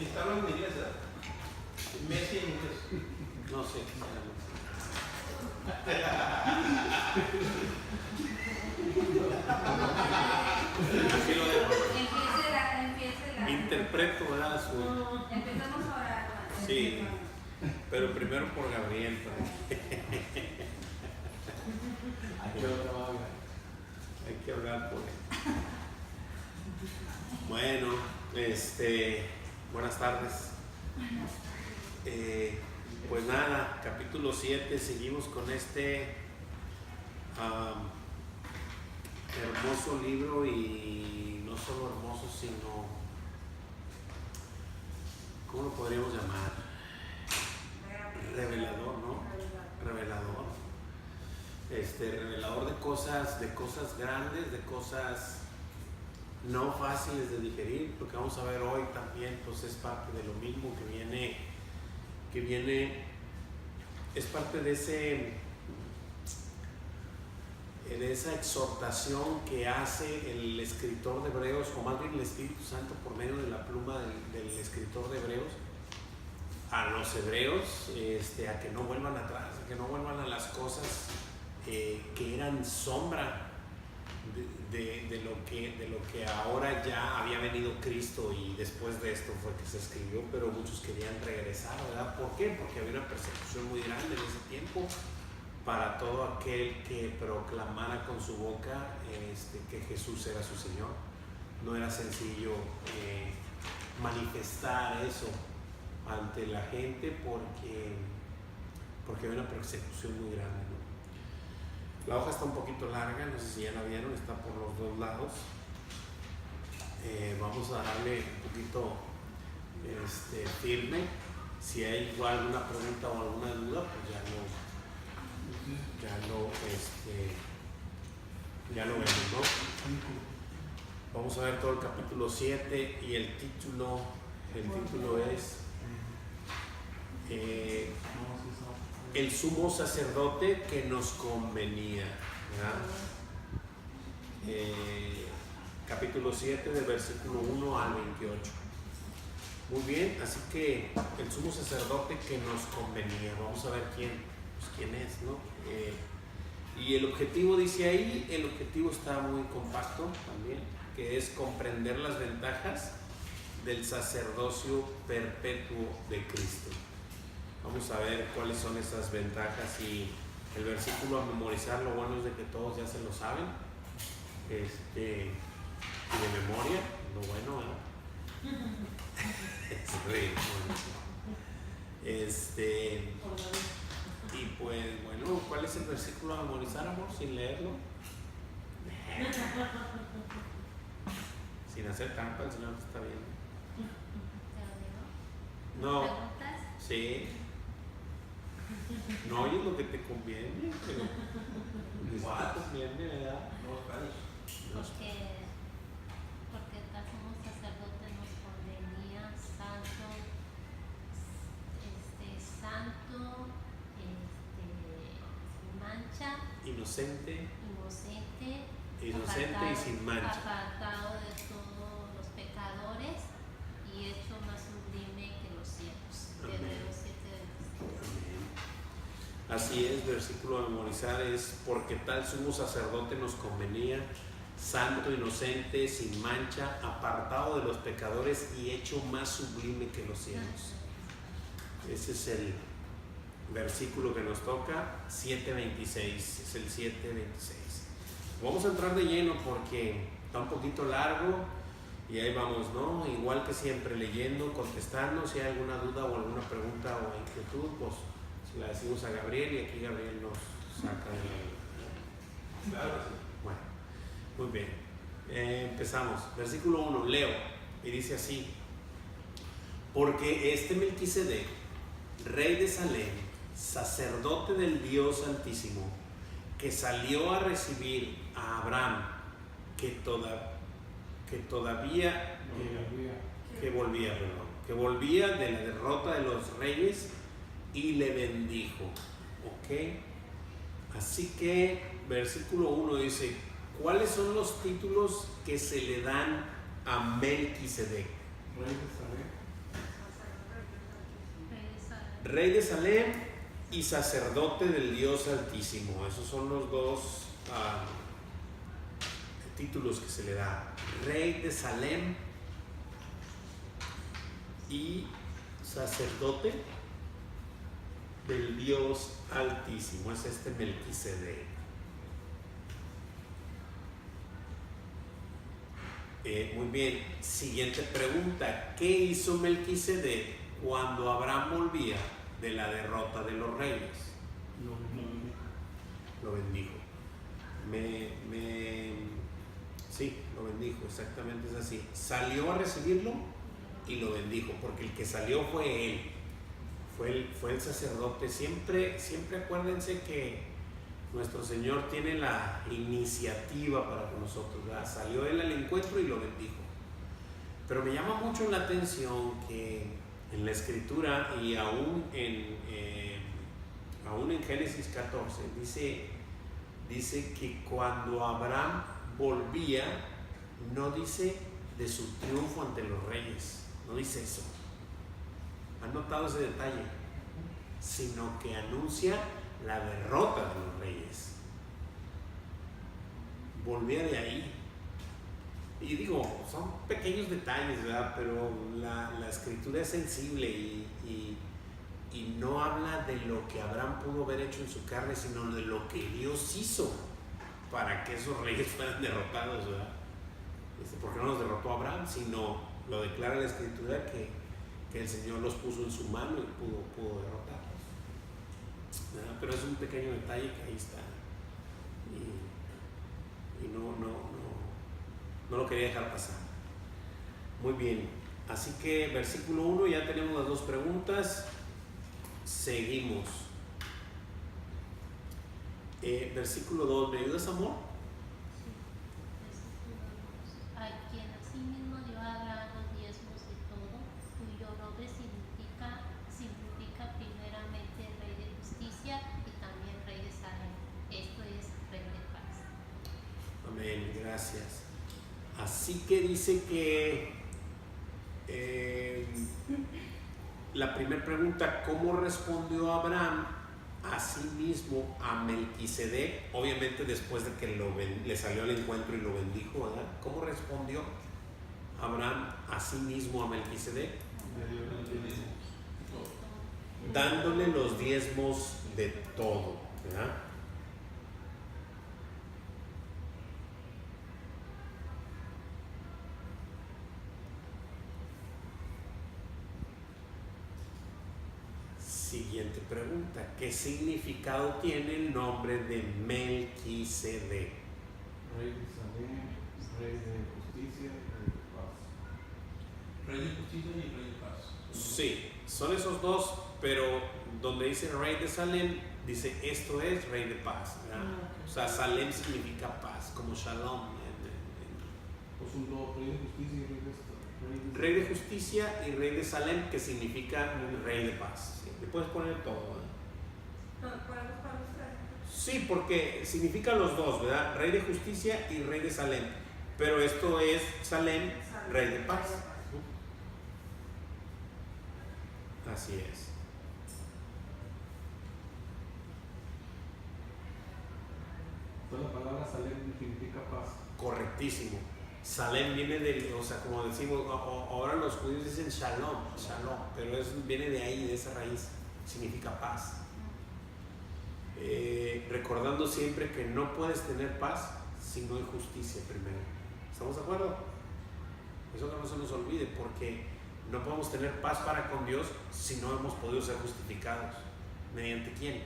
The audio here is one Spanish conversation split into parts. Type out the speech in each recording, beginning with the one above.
Está hablando en inglés, ¿verdad? Messi en inglés. No sé. Así lo dejo. Empiécela. Interpreto, ¿verdad? Empezamos a orar. Sí, pero primero por Gabriel. Hay que hablar por él. Bueno, buenas tardes. Pues nada, capítulo 7, seguimos con este hermoso libro, y no solo hermoso, sino, ¿cómo lo podríamos llamar? Revelador, ¿no? Revelador. Revelador de cosas grandes, de cosas no fáciles de digerir. Lo que vamos a ver hoy también pues es parte de lo mismo que viene, es parte de esa exhortación que hace el escritor de Hebreos, o más bien el Espíritu Santo por medio de la pluma del escritor de Hebreos, a los hebreos, a que no vuelvan atrás, a que no vuelvan a las cosas que eran sombra de lo que ahora ya había venido Cristo, y después de esto fue que se escribió, pero muchos querían regresar, ¿verdad? ¿Por qué? Porque había una persecución muy grande en ese tiempo para todo aquel que proclamara con su boca que Jesús era su Señor. No era sencillo manifestar eso ante la gente porque había una persecución muy grande, ¿no? La hoja está un poquito larga, no sé si ya la vieron, está por los dos lados. Vamos a darle un poquito firme. Si hay igual alguna pregunta o alguna duda, pues ya lo vemos, ¿no? Vamos a ver todo el capítulo 7, y el título es el sumo sacerdote que nos convenía, ¿verdad? Capítulo 7, del versículo 1 al 28. Muy bien, así que el sumo sacerdote que nos convenía. Vamos a ver quién es, ¿no? Y el objetivo, dice ahí, el objetivo está muy compacto también, que es comprender las ventajas del sacerdocio perpetuo de Cristo. Vamos a ver cuáles son esas ventajas, y el versículo a memorizar, lo bueno es de que todos ya se lo saben, y de memoria, lo bueno, ¿verdad? Y pues bueno, ¿cuál es el versículo a memorizar, amor? Sin leerlo, sin hacer trampa, el Señor te está viendo. No, sí. No oyes lo que te conviene, pero igual te conviene, ¿verdad? Porque tal como sacerdote nos convenía santo, sin mancha, inocente y sin mancha, apartado de todos los pecadores y hecho más sublime que los cielos. Hebreos 7:27. Así es, versículo a memorizar es: porque tal sumo sacerdote nos convenía, santo, inocente, sin mancha, apartado de los pecadores y hecho más sublime que los cielos. Ese es el versículo que nos toca, 7:26, es el 7:26. Vamos a entrar de lleno porque está un poquito largo, y ahí vamos, ¿no? Igual que siempre, leyendo, contestando. Si hay alguna duda o alguna pregunta o inquietud, pues se la decimos a Gabriel, y aquí Gabriel nos saca el... Claro. Bueno, muy bien. Empezamos. Versículo 1, leo, y dice así: porque Melquisedec, rey de Salem, sacerdote del Dios Altísimo, que salió a recibir a Abraham, que volvía de la derrota de los reyes, y le bendijo. ¿Ok? Así que versículo 1 dice: ¿cuáles son los títulos que se le dan a Melquisedec? Rey de Salem y sacerdote del Dios Altísimo. Esos son los dos títulos que se le da. Rey de Salem y sacerdote del Dios Altísimo. Es este Melquisedec. Muy bien. Siguiente pregunta. ¿Qué hizo Melquisedec cuando Abraham volvía de la derrota de los reyes? Lo bendijo. Sí, lo bendijo, exactamente es así. Salió a recibirlo y lo bendijo, porque el que salió fue él, fue el sacerdote. Siempre acuérdense que nuestro Señor tiene la iniciativa para con nosotros, ¿verdad? Salió él al encuentro y lo bendijo. Pero me llama mucho la atención que en la Escritura y aún en Génesis 14 dice que cuando Abraham volvía, no dice de su triunfo ante los reyes, no dice eso. ¿Han notado ese detalle? Sino que anuncia la derrota de los reyes. Volvía de ahí. Y digo, son pequeños detalles, ¿verdad? Pero la Escritura es sensible y no habla de lo que Abraham pudo haber hecho en su carne, sino de lo que Dios hizo para que esos reyes fueran derrotados, ¿verdad? Porque no los derrotó Abraham, sino lo declara la Escritura que el Señor los puso en su mano y pudo derrotarlos, ¿verdad? Pero es un pequeño detalle que ahí está y no lo quería dejar pasar. Muy bien, así que versículo 1, ya tenemos las dos preguntas. Seguimos. Versículo 2, ¿me ayudas, amor? A quien asimismo dio a Abraham los diezmos de todo, cuyo nombre significa primeramente Rey de Justicia y también Rey de Salem. Esto es Rey de Paz. Amén, gracias. Así que dice que la primera pregunta, ¿cómo respondió Abraham a sí mismo a Melquisedec? Obviamente después de que le salió al encuentro y lo bendijo, ¿verdad? ¿Cómo respondió Abraham a sí mismo a Melquisedec? Dándole los diezmos de todo, ¿verdad? Siguiente pregunta, ¿qué significado tiene el nombre de Melquisedec? Rey de Salem, Rey de Justicia y Rey de Paz. Rey de Justicia y Rey de Paz. Sí, son esos dos, pero donde dice Rey de Salem, dice esto es Rey de Paz, ¿verdad? O sea, Salem significa paz, como Shalom. Pues un dos, Rey de Justicia y Rey de Justicia y Rey de Salem, que significa Rey de Paz. ¿Sí? Le puedes poner todo, ¿verdad? Sí, porque significa los dos, ¿verdad? Rey de Justicia y Rey de Salem. Pero esto es Salem, Rey de Paz. Así es. Entonces la palabra Salem significa paz. Correctísimo. Salem viene de, o sea, como decimos, ahora los judíos dicen Shalom, pero viene de ahí, de esa raíz, significa paz. Recordando siempre que no puedes tener paz si no hay justicia primero. ¿Estamos de acuerdo? Eso que no se nos olvide, porque no podemos tener paz para con Dios si no hemos podido ser justificados. ¿Mediante quién?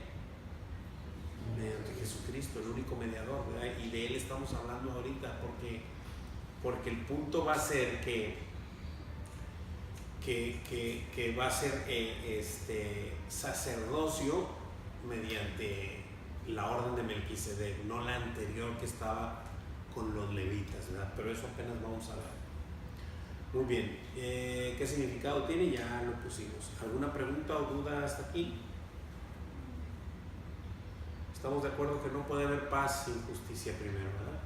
Mediante Jesucristo, el único mediador, ¿verdad? Y de Él estamos hablando ahorita, porque el punto va a ser que va a ser sacerdocio mediante la orden de Melquisedec, no la anterior que estaba con los levitas, ¿verdad? Pero eso apenas vamos a ver. Muy bien, ¿qué significado tiene? Ya lo pusimos. ¿Alguna pregunta o duda hasta aquí? Estamos de acuerdo que no puede haber paz sin justicia primero, ¿verdad?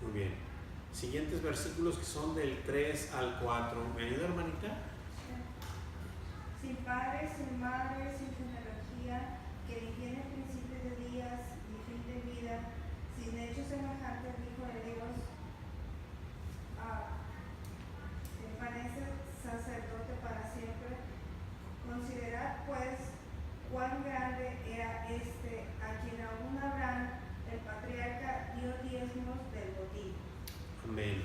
Muy bien. Siguientes versículos que son del 3 al 4. ¿Me ayuda, hermanita? sin padre, sin madre, sin genealogía, que ni tiene principio de días ni fin de vida, sin hecho semejante al Hijo de Dios, permanece sacerdote para siempre. Considerad pues cuán grande era este, a quien aún Abraham, el patriarca, dio diezmos del botín. Amén.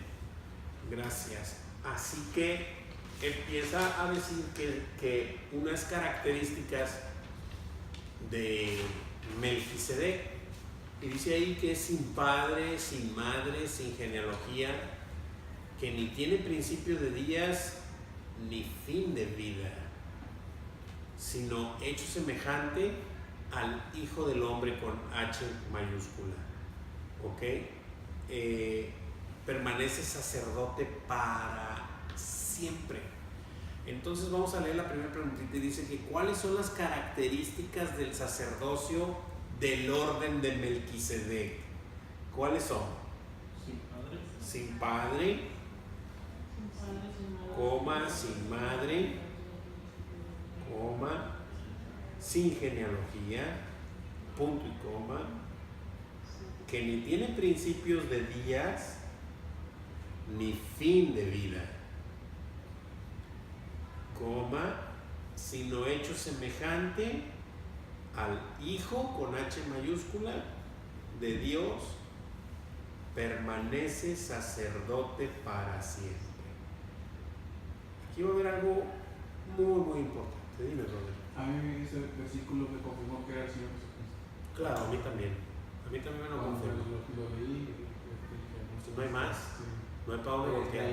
Gracias. Así que empieza a decir que unas características de Melquisedec, y dice ahí que es sin padre, sin madre, sin genealogía, que ni tiene principio de días ni fin de vida, sino hecho semejante al Hijo del Hombre con H mayúscula. ¿Ok? Permanece sacerdote para siempre. Entonces vamos a leer la primera preguntita y dice que ¿cuáles son las características del sacerdocio del orden de Melquisedec? ¿Cuáles son? Sin padre, coma, sin madre, coma, sin genealogía, punto y coma, que ni tiene principios de días ni fin de vida, coma, sino hecho semejante al Hijo con H mayúscula de Dios, permanece sacerdote para siempre. Aquí va a haber algo muy importante. Dime, Robert. A mí ese versículo me confirmó que era el Señor Jesucristo. Claro, a mí también me lo Cuando confirmó. lo leí, No hay más. Sí. No hay para dónde voltear.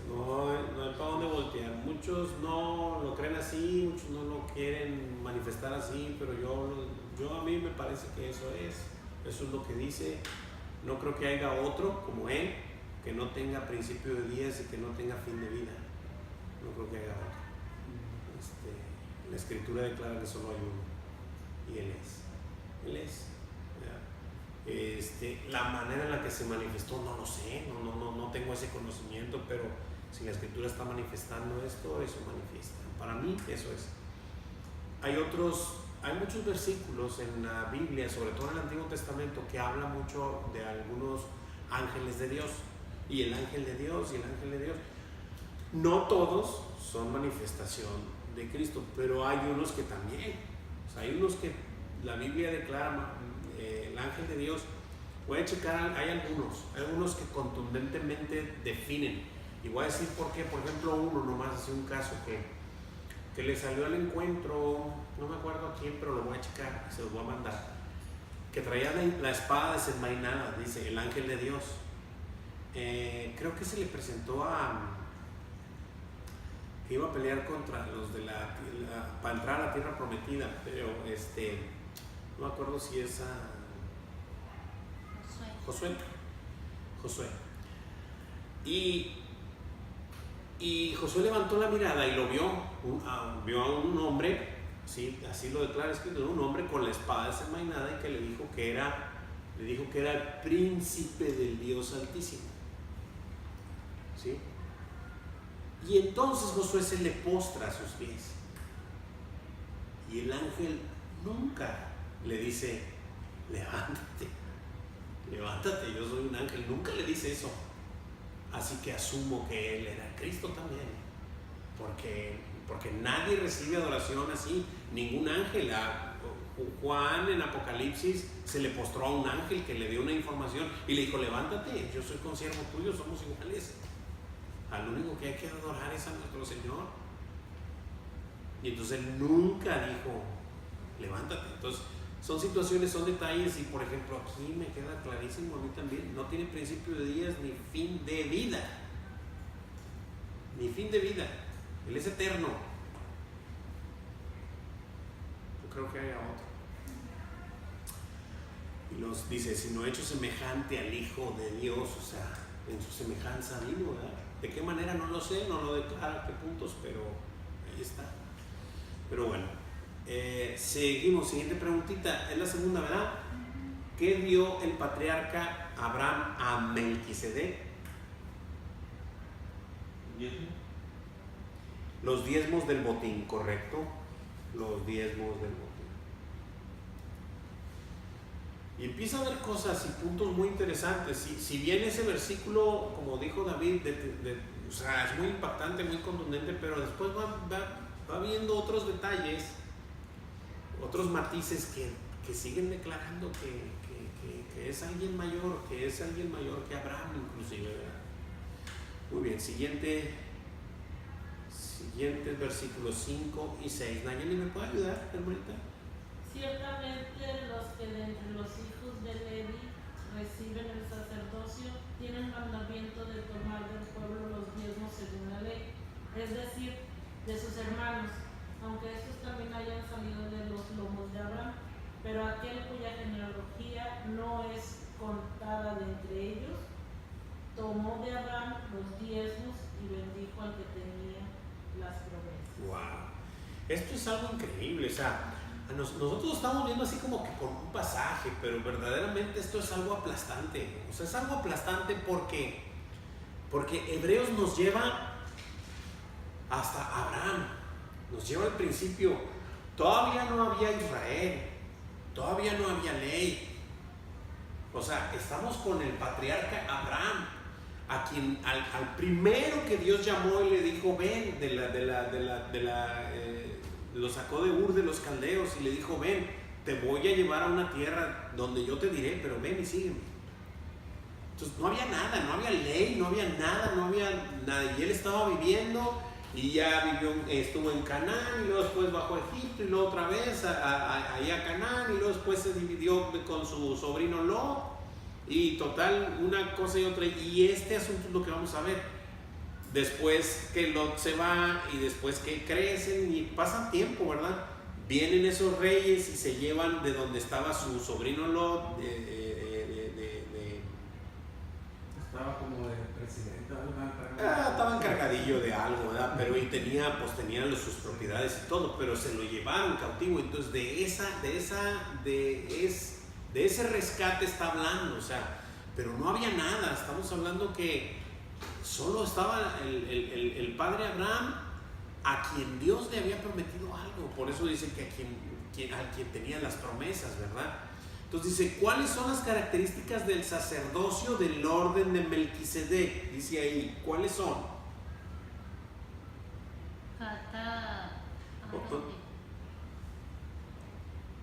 No hay para dónde voltear. Muchos no lo creen así, muchos no lo quieren manifestar así, pero yo a mí me parece que eso es lo que dice. No creo que haya otro como él que no tenga principio de días y que no tenga fin de vida. No creo que haya otro. La escritura declara que solo hay uno y él es. La manera en la que se manifestó no lo sé, no tengo ese conocimiento, pero si la escritura está manifestando esto, eso manifiesta. Para mí eso es. Hay muchos versículos en la Biblia, sobre todo en el Antiguo Testamento, que habla mucho de algunos ángeles de Dios, y el ángel de Dios y el ángel de Dios. No todos son manifestación de Cristo, pero hay unos que también. O sea, hay unos que la Biblia declara el ángel de Dios. Voy a checar, hay algunos que contundentemente definen, y voy a decir por qué. Por ejemplo, uno nomás hace un caso que le salió al encuentro, no me acuerdo a quién, pero lo voy a checar, se los voy a mandar, que traía la espada desenvainada, dice el ángel de Dios. Creo que se le presentó que iba a pelear contra los de para entrar a la tierra prometida, pero no me acuerdo si es Josué. Y Josué levantó la mirada y lo vio a un hombre, ¿sí? Así lo declara escrito, un hombre con la espada desenvainada, y que le dijo que era el príncipe del Dios Altísimo, ¿sí? Y entonces Josué se le postra a sus pies, y el ángel nunca le dice: levántate, yo soy un ángel. Nunca le dice eso. Así que asumo que él era Cristo también, porque nadie recibe adoración así, ningún ángel. A Juan en Apocalipsis se le postró a un ángel que le dio una información y le dijo: levántate, yo soy consiervo tuyo, somos iguales. Al único que hay que adorar es a nuestro Señor. Y entonces él nunca dijo: levántate. Entonces son situaciones, son detalles, y por ejemplo aquí me queda clarísimo a mí también: no tiene principio de días ni fin de vida. Ni fin de vida. Él es eterno. Yo creo que haya otro. Y nos dice: sino hecho semejante al Hijo de Dios, o sea, en su semejanza mismo, ¿verdad? ¿De qué manera? No lo sé, no lo declara a qué puntos, pero ahí está. Pero bueno, seguimos. Siguiente preguntita, es la segunda, ¿verdad? ¿Qué dio el patriarca Abraham a Melquisedec? Los diezmos del botín, ¿correcto? Los diezmos del botín. Y empieza a ver cosas y puntos muy interesantes. Si bien ese versículo, como dijo David, o sea, es muy impactante, muy contundente, pero después va viendo otros detalles, otros matices que siguen declarando que es alguien mayor, que que Abraham inclusive, ¿verdad? Muy bien, siguientes versículos 5 y 6. Nayeli, ¿me puede ayudar, hermanita? Ciertamente los que de entre los hijos de Levi reciben el sacerdocio tienen mandamiento de tomar del pueblo los diezmos según la ley, es decir, de sus hermanos, aunque estos también hayan salido de los lomos de Abraham, pero aquel cuya genealogía no es contada de entre ellos, tomó de Abraham los diezmos y bendijo al que tenía las promesas. Wow. Esto es algo increíble, o sea, nosotros estamos viendo así como que con un pasaje, pero verdaderamente esto es algo aplastante. O sea, es algo aplastante porque Hebreos nos lleva hasta Abraham, nos lleva al principio. Todavía no había Israel, todavía no había ley. O sea, estamos con el patriarca Abraham, a quien al primero que Dios llamó y le dijo ven, lo sacó de Ur de los caldeos y le dijo ven, te voy a llevar a una tierra donde yo te diré, pero ven y sígueme. Entonces no había nada, no había ley, no había nada, y él estaba viviendo y ya estuvo en Canaán y luego después bajó a Egipto y luego otra vez ahí a Canaán y luego después se dividió con su sobrino Lot. Y total, una cosa y otra, y este asunto es lo que vamos a ver. Después que Lot se va y después que crecen y pasan tiempo, ¿verdad? Vienen esos reyes y se llevan de donde estaba su sobrino Lot, Estaba como de presidente, estaba encargadillo de algo, ¿verdad? Pero y tenía sus propiedades y todo, pero se lo llevaron cautivo. Entonces de ese rescate está hablando, o sea, pero no había nada. Estamos hablando que solo estaba el padre Abraham, a quien Dios le había prometido algo. Por eso dice que a quien tenía las promesas, ¿verdad? Entonces dice, ¿cuáles son las características del sacerdocio del orden de Melquisedec? Dice ahí, ¿cuáles son?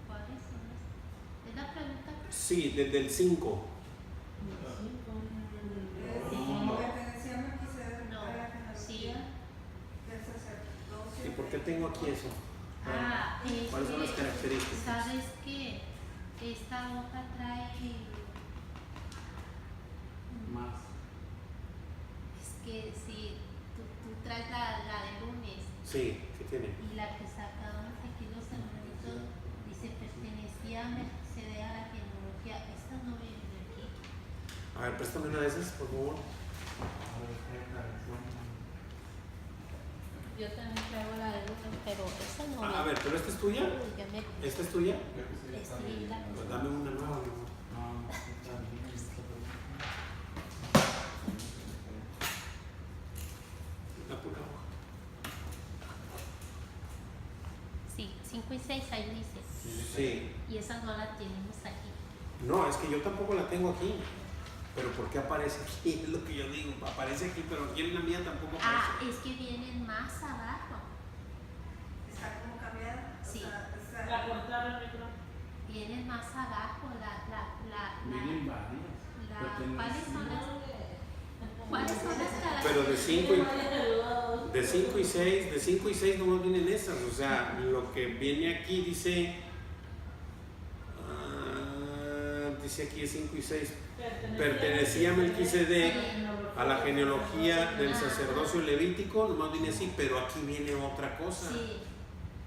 ¿Cuáles son las? ¿Es la pregunta? Sí, desde el 5. Pertenecía a Melquisedec No, a la genealogía del sacerdocio. ¿Y por qué tengo aquí eso? ¿Cuáles son las características? Sabes que esta hoja trae más. es que si tú traes la de lunes Sí, ¿qué tiene? y la que sacamos aquí los hermanitos dice pertenecía a Melquisedec a la genealogía. Estas no vienen aquí. A ver, préstame una de esas, por favor. Yo también traigo la de lunes, pero esa no viene. A ver, ¿pero esta es tuya? Uy, ya me- ¿Esta es tuya? Sí, la- Pues dame una nueva, mi amor. La pura hoja. Sí, 5 y 6 ahí dice. Sí. Y esa no la tenemos aquí. No, es que yo tampoco la tengo aquí. Pero ¿por qué aparece aquí? Es lo que yo digo. Aparece aquí, pero aquí en la mía tampoco aparece. Ah, es que vienen más abajo. Está como cambiada. o Sí. sea, está- La cortaron, yo creo. Vienen más abajo. Vienen varias. ¿Cuáles son las características? Pero de 5 y 6 nomás vienen esas. O sea, lo que viene aquí dice aquí de 5 y 6. Pertenecía a Melquisedec a la genealogía del sacerdocio levítico, nomás viene así, pero aquí viene otra cosa. Sí,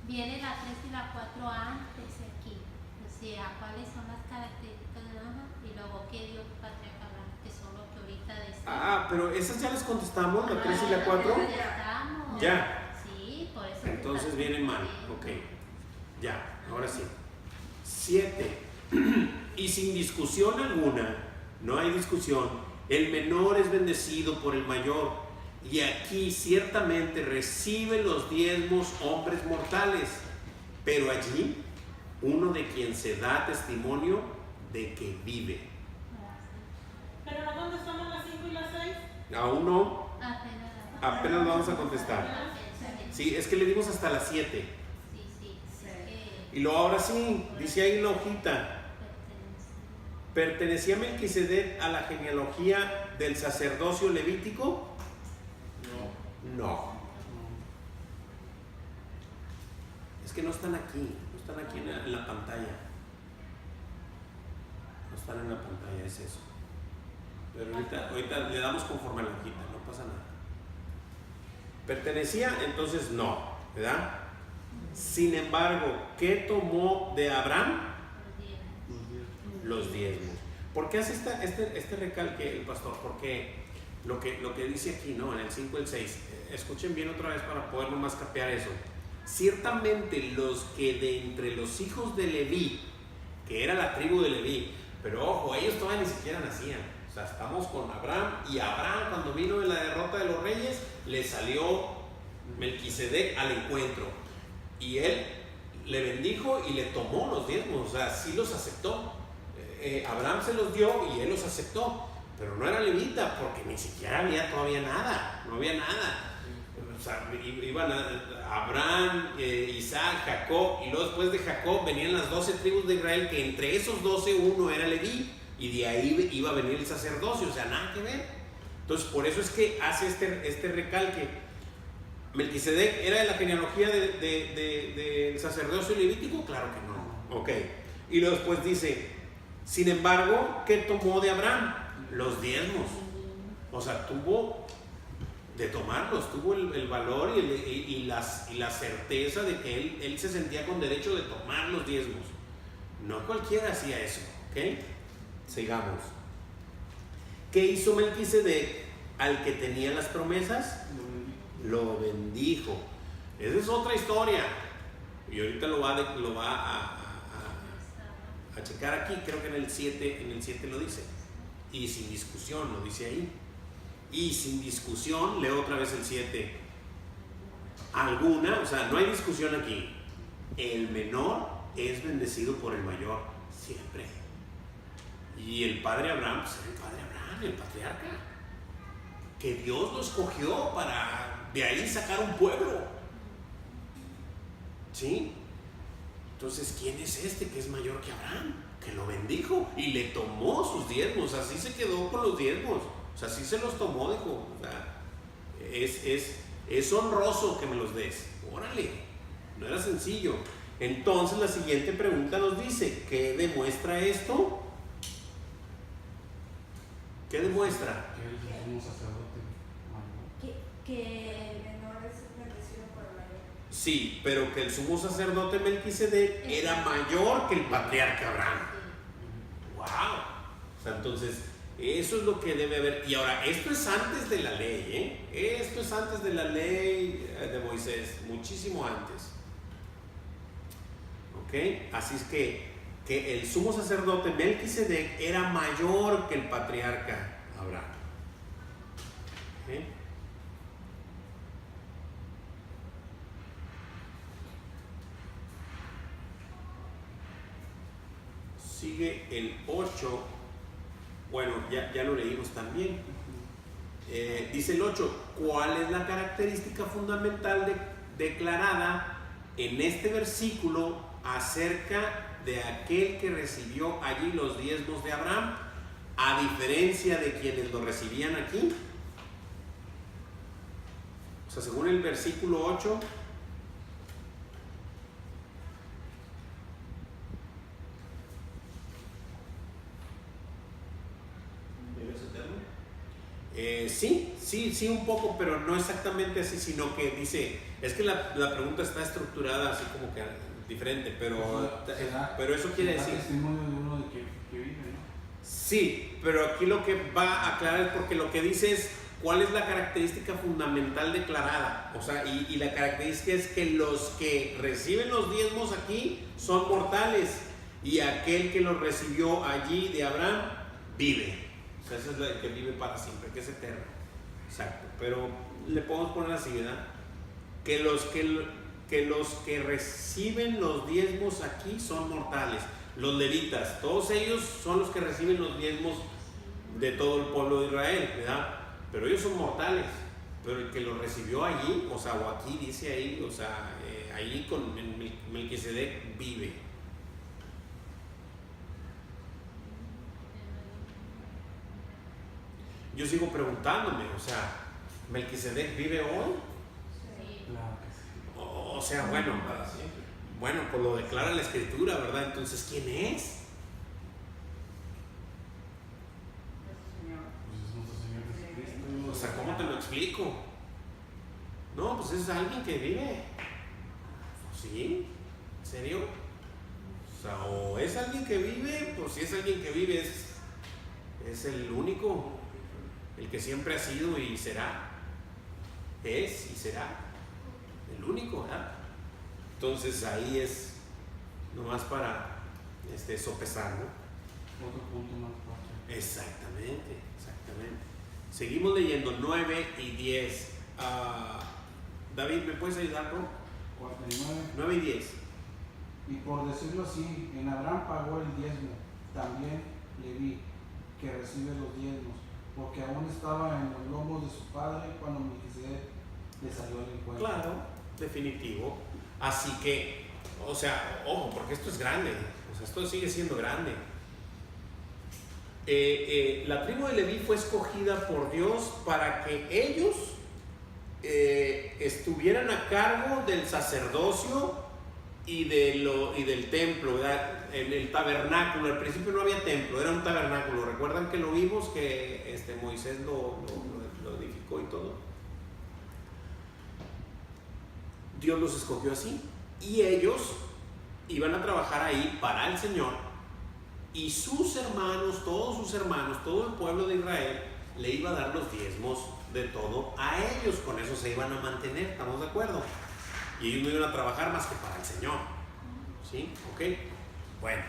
viene la 3 y la 4 antes aquí. O sea, ¿cuáles son las características de la? Y luego, ¿qué dio patriarca Abraham? Que son lo que ahorita decía. Pero esas ya las contestamos, la 3 y la 4. Ya estamos. Ya. Sí, por eso. Entonces viene mal, ok. Ya, ahora sí. 7. Y sin discusión alguna, no hay discusión, el menor es bendecido por el mayor, Y aquí ciertamente recibe los diezmos hombres mortales, pero allí uno de quien se da testimonio de que vive. Pero no contestamos las 5 y las 6. Aún no, Apenas. apenas vamos a contestar. Sí, es que le dimos hasta las 7. Sí. Y luego ahora sí, dice ahí en la hojita, ¿pertenecía Melquisedec a la genealogía del sacerdocio levítico? No. Es que no están aquí en la pantalla. No están en la pantalla, es eso. Pero ahorita le damos conforme a la hojita, no pasa nada. ¿Pertenecía? Entonces no, ¿verdad? Sin embargo, ¿qué tomó de Abraham? Los diezmos. ¿Por qué hace este recalque el pastor? Porque lo que dice aquí, ¿no? En el 5 y el 6, escuchen bien otra vez para poder nomás capear eso. Ciertamente los que de entre los hijos de Leví, que era la tribu de Leví, pero ojo, ellos todavía ni siquiera nacían. O sea, estamos con Abraham, y Abraham, cuando vino de la derrota de los reyes, le salió Melquisedec al encuentro, y él le bendijo y le tomó los diezmos. O sea, sí los aceptó. Abraham se los dio y él los aceptó, pero no era levita porque ni siquiera había todavía nada, no había nada. O sea, iban Abraham, Isaac, Jacob, y luego después de Jacob venían las 12 tribus de Israel, que entre esos 12 uno era Leví, y de ahí iba a venir el sacerdocio. O sea, nada que ver. Entonces, por eso es que hace este recalque. ¿Melquisedec era de la genealogía del sacerdocio levítico? Claro que no. Ok. Y luego después dice, sin embargo, ¿qué tomó de Abraham? Los diezmos. O sea, tuvo de tomarlos, tuvo el valor y la certeza de que él se sentía con derecho de tomar los diezmos. No cualquiera hacía eso. ¿Ok? Sigamos. ¿Qué hizo Melquisedec al que tenía las promesas? Lo bendijo. Esa es otra historia. Y ahorita lo va a checar aquí. Creo que en el 7 lo dice. Y sin discusión lo dice ahí. Y sin discusión, leo otra vez el 7. Alguna, o sea, no hay discusión aquí. El menor es bendecido por el mayor siempre. Y el padre Abraham, pues era el padre Abraham, el patriarca, que Dios lo escogió para de ahí sacar un pueblo. ¿Sí? Entonces, ¿quién es este que es mayor que Abraham? Que lo bendijo y le tomó sus diezmos. Así se quedó con los diezmos. O sea, así se los tomó, dijo. O sea, es honroso que me los des. Órale, no era sencillo. Entonces, la siguiente pregunta nos dice, ¿qué demuestra esto? ¿Qué demuestra? Que él es un sacerdote mayor. Que el menor es bendecido por el mayor. Sí, pero que el sumo sacerdote Melquisedec era mayor que el patriarca Abraham. ¡Wow! O sea, entonces, eso es lo que debe haber. Y ahora, esto es antes de la ley, ¿eh? Esto es antes de la ley de Moisés, muchísimo antes. ¿Ok? Así es que el sumo sacerdote Melquisedec era mayor que el patriarca Abraham. ¿Ok? Sigue el 8. Bueno, ya lo leímos también. Dice el 8, ¿cuál es la característica fundamental declarada en este versículo acerca de aquel que recibió allí los diezmos de Abraham, a diferencia de quienes lo recibían aquí? O sea, según el versículo 8, sí, un poco, pero no exactamente así, sino que dice, es que la pregunta está estructurada así como que diferente, pero eso quiere decir testimonio de uno de que vive, ¿no? Sí, pero aquí lo que va a aclarar es porque lo que dice es cuál es la característica fundamental declarada. O sea, y la característica es que los que reciben los diezmos aquí son mortales, y aquel que los recibió allí de Abraham vive. O sea, ese es el que vive para siempre, que es eterno. exacto. Pero le podemos poner así, ¿verdad? Que los que reciben los diezmos aquí son mortales. Los levitas, todos ellos son los que reciben los diezmos de todo el pueblo de Israel, ¿verdad? Pero ellos son mortales. Pero el que lo recibió allí, o sea, o aquí dice ahí, o sea, allí con Melquisedec vive. Yo sigo preguntándome, o sea, ¿Melquisedec vive hoy? Sí. Claro que sí. O sea, bueno, Para siempre. bueno, pues lo declara la Escritura, ¿verdad? Entonces, ¿quién es? Pues es nuestro Señor Jesucristo. O sea, ¿cómo te lo explico? No, pues es alguien que vive. ¿Sí? ¿En serio? O sea, o es alguien que vive, pues si es alguien que vive, es el único, el que siempre ha sido y será. Es y será el único, ¿verdad? Entonces ahí es nomás para sopesar, ¿no? Otro punto más fuerte. Exactamente. Seguimos leyendo 9 y 10. David, ¿me puedes ayudar, bro? 49. 9 y 10. Y por decirlo así, en Abraham pagó el diezmo, también Leví, que recibe los diezmos, porque aún estaba en los lomos de su padre cuando Melquisedec le salió al encuentro. Claro, definitivo. Así que, o sea, ojo, porque esto es grande, o sea, esto sigue siendo grande. La tribu de Leví fue escogida por Dios para que ellos estuvieran a cargo del sacerdocio y del templo, ¿verdad? En el tabernáculo. Al principio no había templo, era un tabernáculo. ¿Recuerdan que lo vimos? Que Moisés lo edificó y todo. Dios los escogió así y ellos iban a trabajar ahí para el Señor, y sus hermanos, todo el pueblo de Israel le iba a dar los diezmos de todo a ellos. Con eso se iban a mantener, ¿estamos de acuerdo? Y ellos no iban a trabajar más que para el Señor. ¿Sí? ¿Ok? Bueno,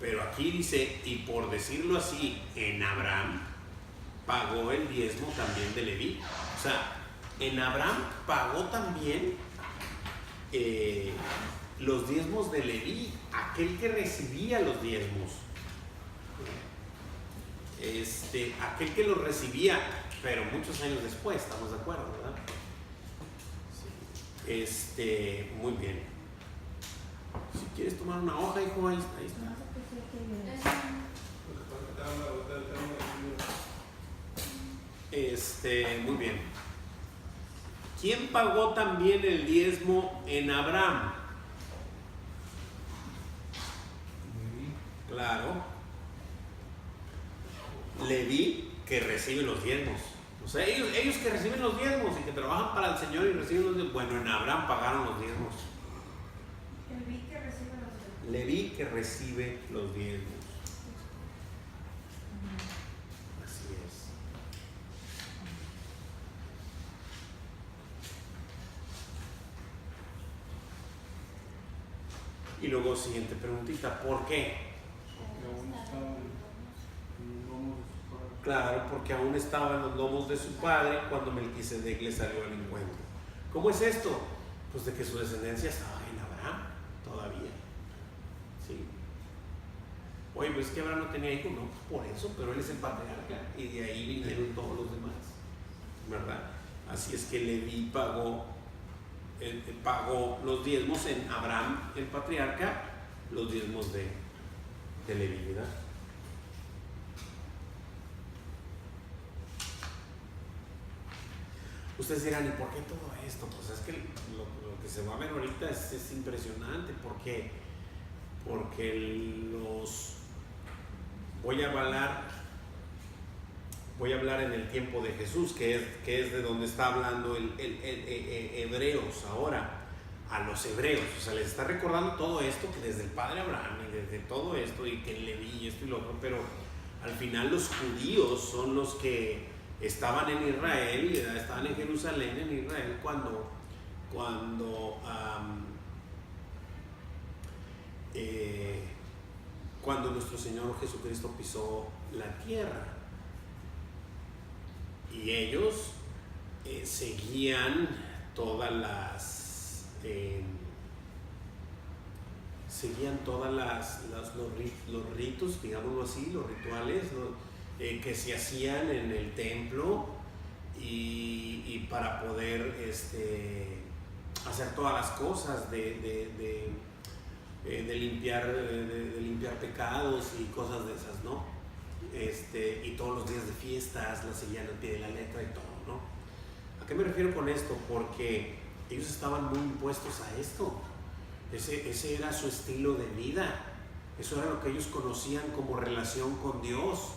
pero aquí dice, y por decirlo así, en Abraham pagó el diezmo también de Leví. O sea, en Abraham pagó también los diezmos de Leví, aquel que recibía los diezmos. Aquel que los recibía, pero muchos años después, ¿estamos de acuerdo, verdad? Sí. Muy bien. Si quieres tomar una hoja, hijo, ahí está. Muy bien. ¿Quién pagó también el diezmo en Abraham? Leví. Claro. Leví, que recibe los diezmos. O sea, ellos que reciben los diezmos y que trabajan para el Señor y reciben los diezmos. Bueno, en Abraham pagaron los diezmos. El vi que recibe los diezmos. Leví, que recibe los diezmos. Así es. Y luego, siguiente preguntita, ¿por qué? Porque aún estaba en los lomos de su padre. Claro, porque aún estaba en los lomos de su padre cuando Melquisedec le salió al encuentro. ¿Cómo es esto? Pues de que su descendencia estaba en Abraham todavía. ¿Sí? Oye, pues es que Abraham no tenía hijos, no, pues por eso, pero él es el patriarca y de ahí vinieron todos los demás, ¿verdad? Así es que Leví pagó los diezmos en Abraham, el patriarca, los diezmos de Leví, ¿verdad? Ustedes dirán, ¿y por qué todo esto? Pues es que lo que se va a ver ahorita es impresionante, porque voy a hablar en el tiempo de Jesús, que es de donde está hablando el Hebreos ahora, a los hebreos. O sea, les está recordando todo esto, que desde el padre Abraham y desde todo esto, y que Leví y esto y lo otro, pero al final los judíos son los que estaban en Israel, estaban en Jerusalén, en Israel, cuando nuestro Señor Jesucristo pisó la tierra. Y Y ellos seguían todas las los ritos, digámoslo así, los rituales que se hacían en el templo y para poder hacer todas las cosas de limpiar pecados y cosas de esas, ¿no? Y todos los días de fiestas las seguían al pie de la letra y todo, ¿no? ¿A qué me refiero con esto? Porque ellos estaban muy impuestos a esto. Ese era su estilo de vida. Eso era lo que ellos conocían como relación con Dios.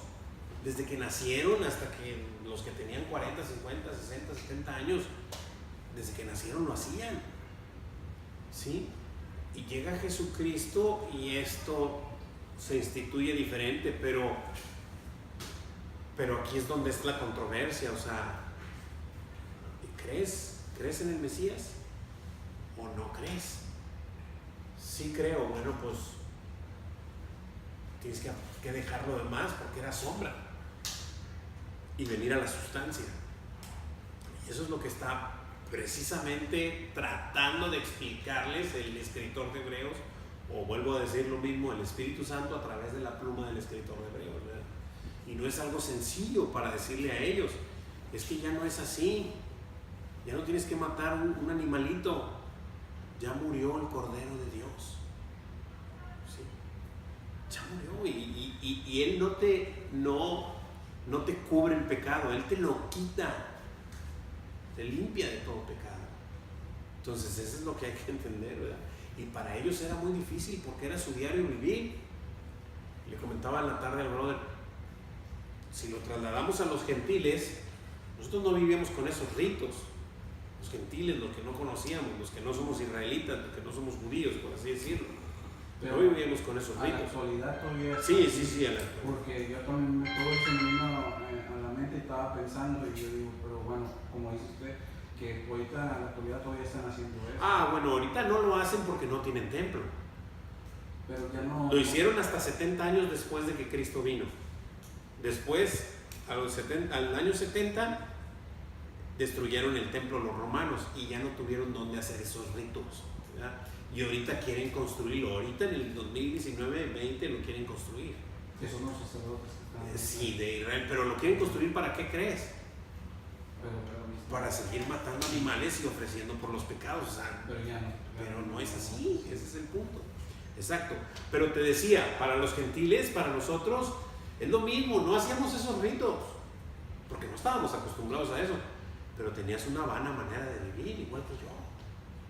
Desde que nacieron hasta que los que tenían 40, 50, 60, 70 años, desde que nacieron lo hacían, ¿sí? Y llega Jesucristo y esto se instituye diferente, pero aquí es donde está la controversia. O sea, ¿crees en el Mesías o no crees? Sí creo. Bueno, pues tienes que dejar lo demás porque era sombra y venir a la sustancia. Y eso es lo que está precisamente tratando de explicarles el escritor de Hebreos, o vuelvo a decir lo mismo, el Espíritu Santo a través de la pluma del escritor de Hebreos, ¿verdad? Y no es algo sencillo para decirle a ellos, es que ya no es así, ya no tienes que matar un animalito, ya murió el Cordero de Dios, ¿sí? Ya murió y Él no te cubre el pecado, Él te lo quita, te limpia de todo pecado. Entonces eso es lo que hay que entender, ¿verdad? Y para ellos era muy difícil porque era su diario vivir. Le comentaba en la tarde al brother, si lo trasladamos a los gentiles, nosotros no vivíamos con esos ritos. Los gentiles, los que no conocíamos, los que no somos israelitas, los que no somos judíos, por así decirlo, no vivíamos con esos ritos. A la actualidad todavía. Sí, a la actualidad. Porque yo también todo eso me vino a la mente y estaba pensando, y yo digo, pero bueno, como dice usted, que ahorita en la actualidad todavía están haciendo eso. Bueno, ahorita no lo hacen porque no tienen templo. Pero ya no. Lo hicieron hasta 70 años después de que Cristo vino. Después, al año 70, destruyeron el templo los romanos y ya no tuvieron dónde hacer esos ritos, ¿verdad? Y ahorita quieren construirlo. Ahorita en el 2019-20 lo quieren construir. Que son los sacerdotes que están. Sí, de Israel. Pero lo quieren construir ¿para qué crees? Pero Para seguir matando animales y ofreciendo por los pecados. O sea, pero ya no. pero no es así, ese es el punto. Exacto. Pero te decía, para los gentiles, para nosotros, es lo mismo, no hacíamos esos ritos, porque no estábamos acostumbrados a eso, pero tenías una vana manera de vivir, igual que yo.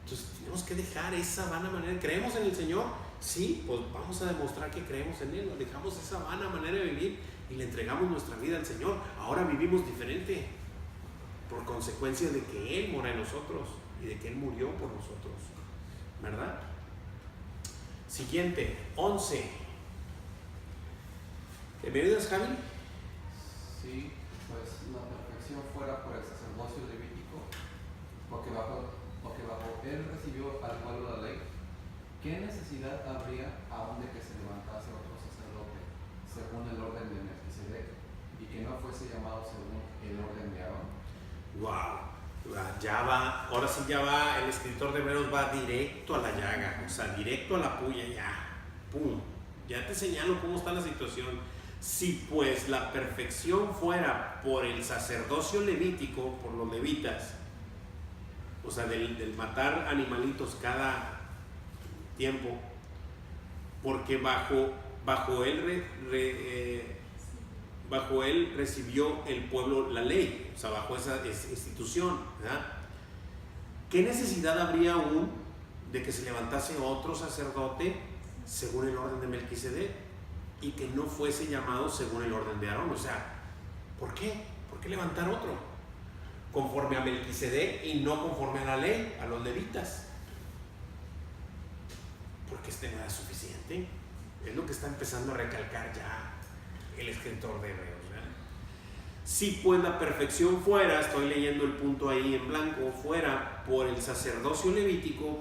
Entonces tenemos que dejar esa vana manera. ¿Creemos en el Señor? Sí, pues vamos a demostrar que creemos en Él. Dejamos esa vana manera de vivir y le entregamos nuestra vida al Señor. Ahora vivimos diferente, por consecuencia de que Él mora en nosotros y de que Él murió por nosotros, ¿verdad? Siguiente, 11. ¿Me ayudas, Javi? Sí, pues la perfección fuera por el sacerdocio levítico, porque bajo él recibió al pueblo la ley. ¿Qué necesidad habría aún de que se levantase otro sacerdote según el orden de Melquisedec y que no fuese llamado según el orden de Aarón? Wow. Ahora sí ya va, el escritor de Hebreos va directo a la llaga, o sea, directo a la puya, ya, pum, ya te señalo cómo está la situación. Si pues la perfección fuera por el sacerdocio levítico, por los levitas, o sea, del matar animalitos cada tiempo, porque bajo él recibió el pueblo la ley, o sea, bajo esa institución, ¿verdad? ¿Qué necesidad habría aún de que se levantase otro sacerdote según el orden de Melquisedec y que no fuese llamado según el orden de Aarón? O sea, ¿por qué? ¿Por qué levantar otro? Conforme a Melquisedec y no conforme a la ley, a los levitas. Porque este no era suficiente. Es lo que está empezando a recalcar ya el escritor de Hebreos, ¿verdad? Si pues la perfección fuera, estoy leyendo el punto ahí en blanco, fuera por el sacerdocio levítico,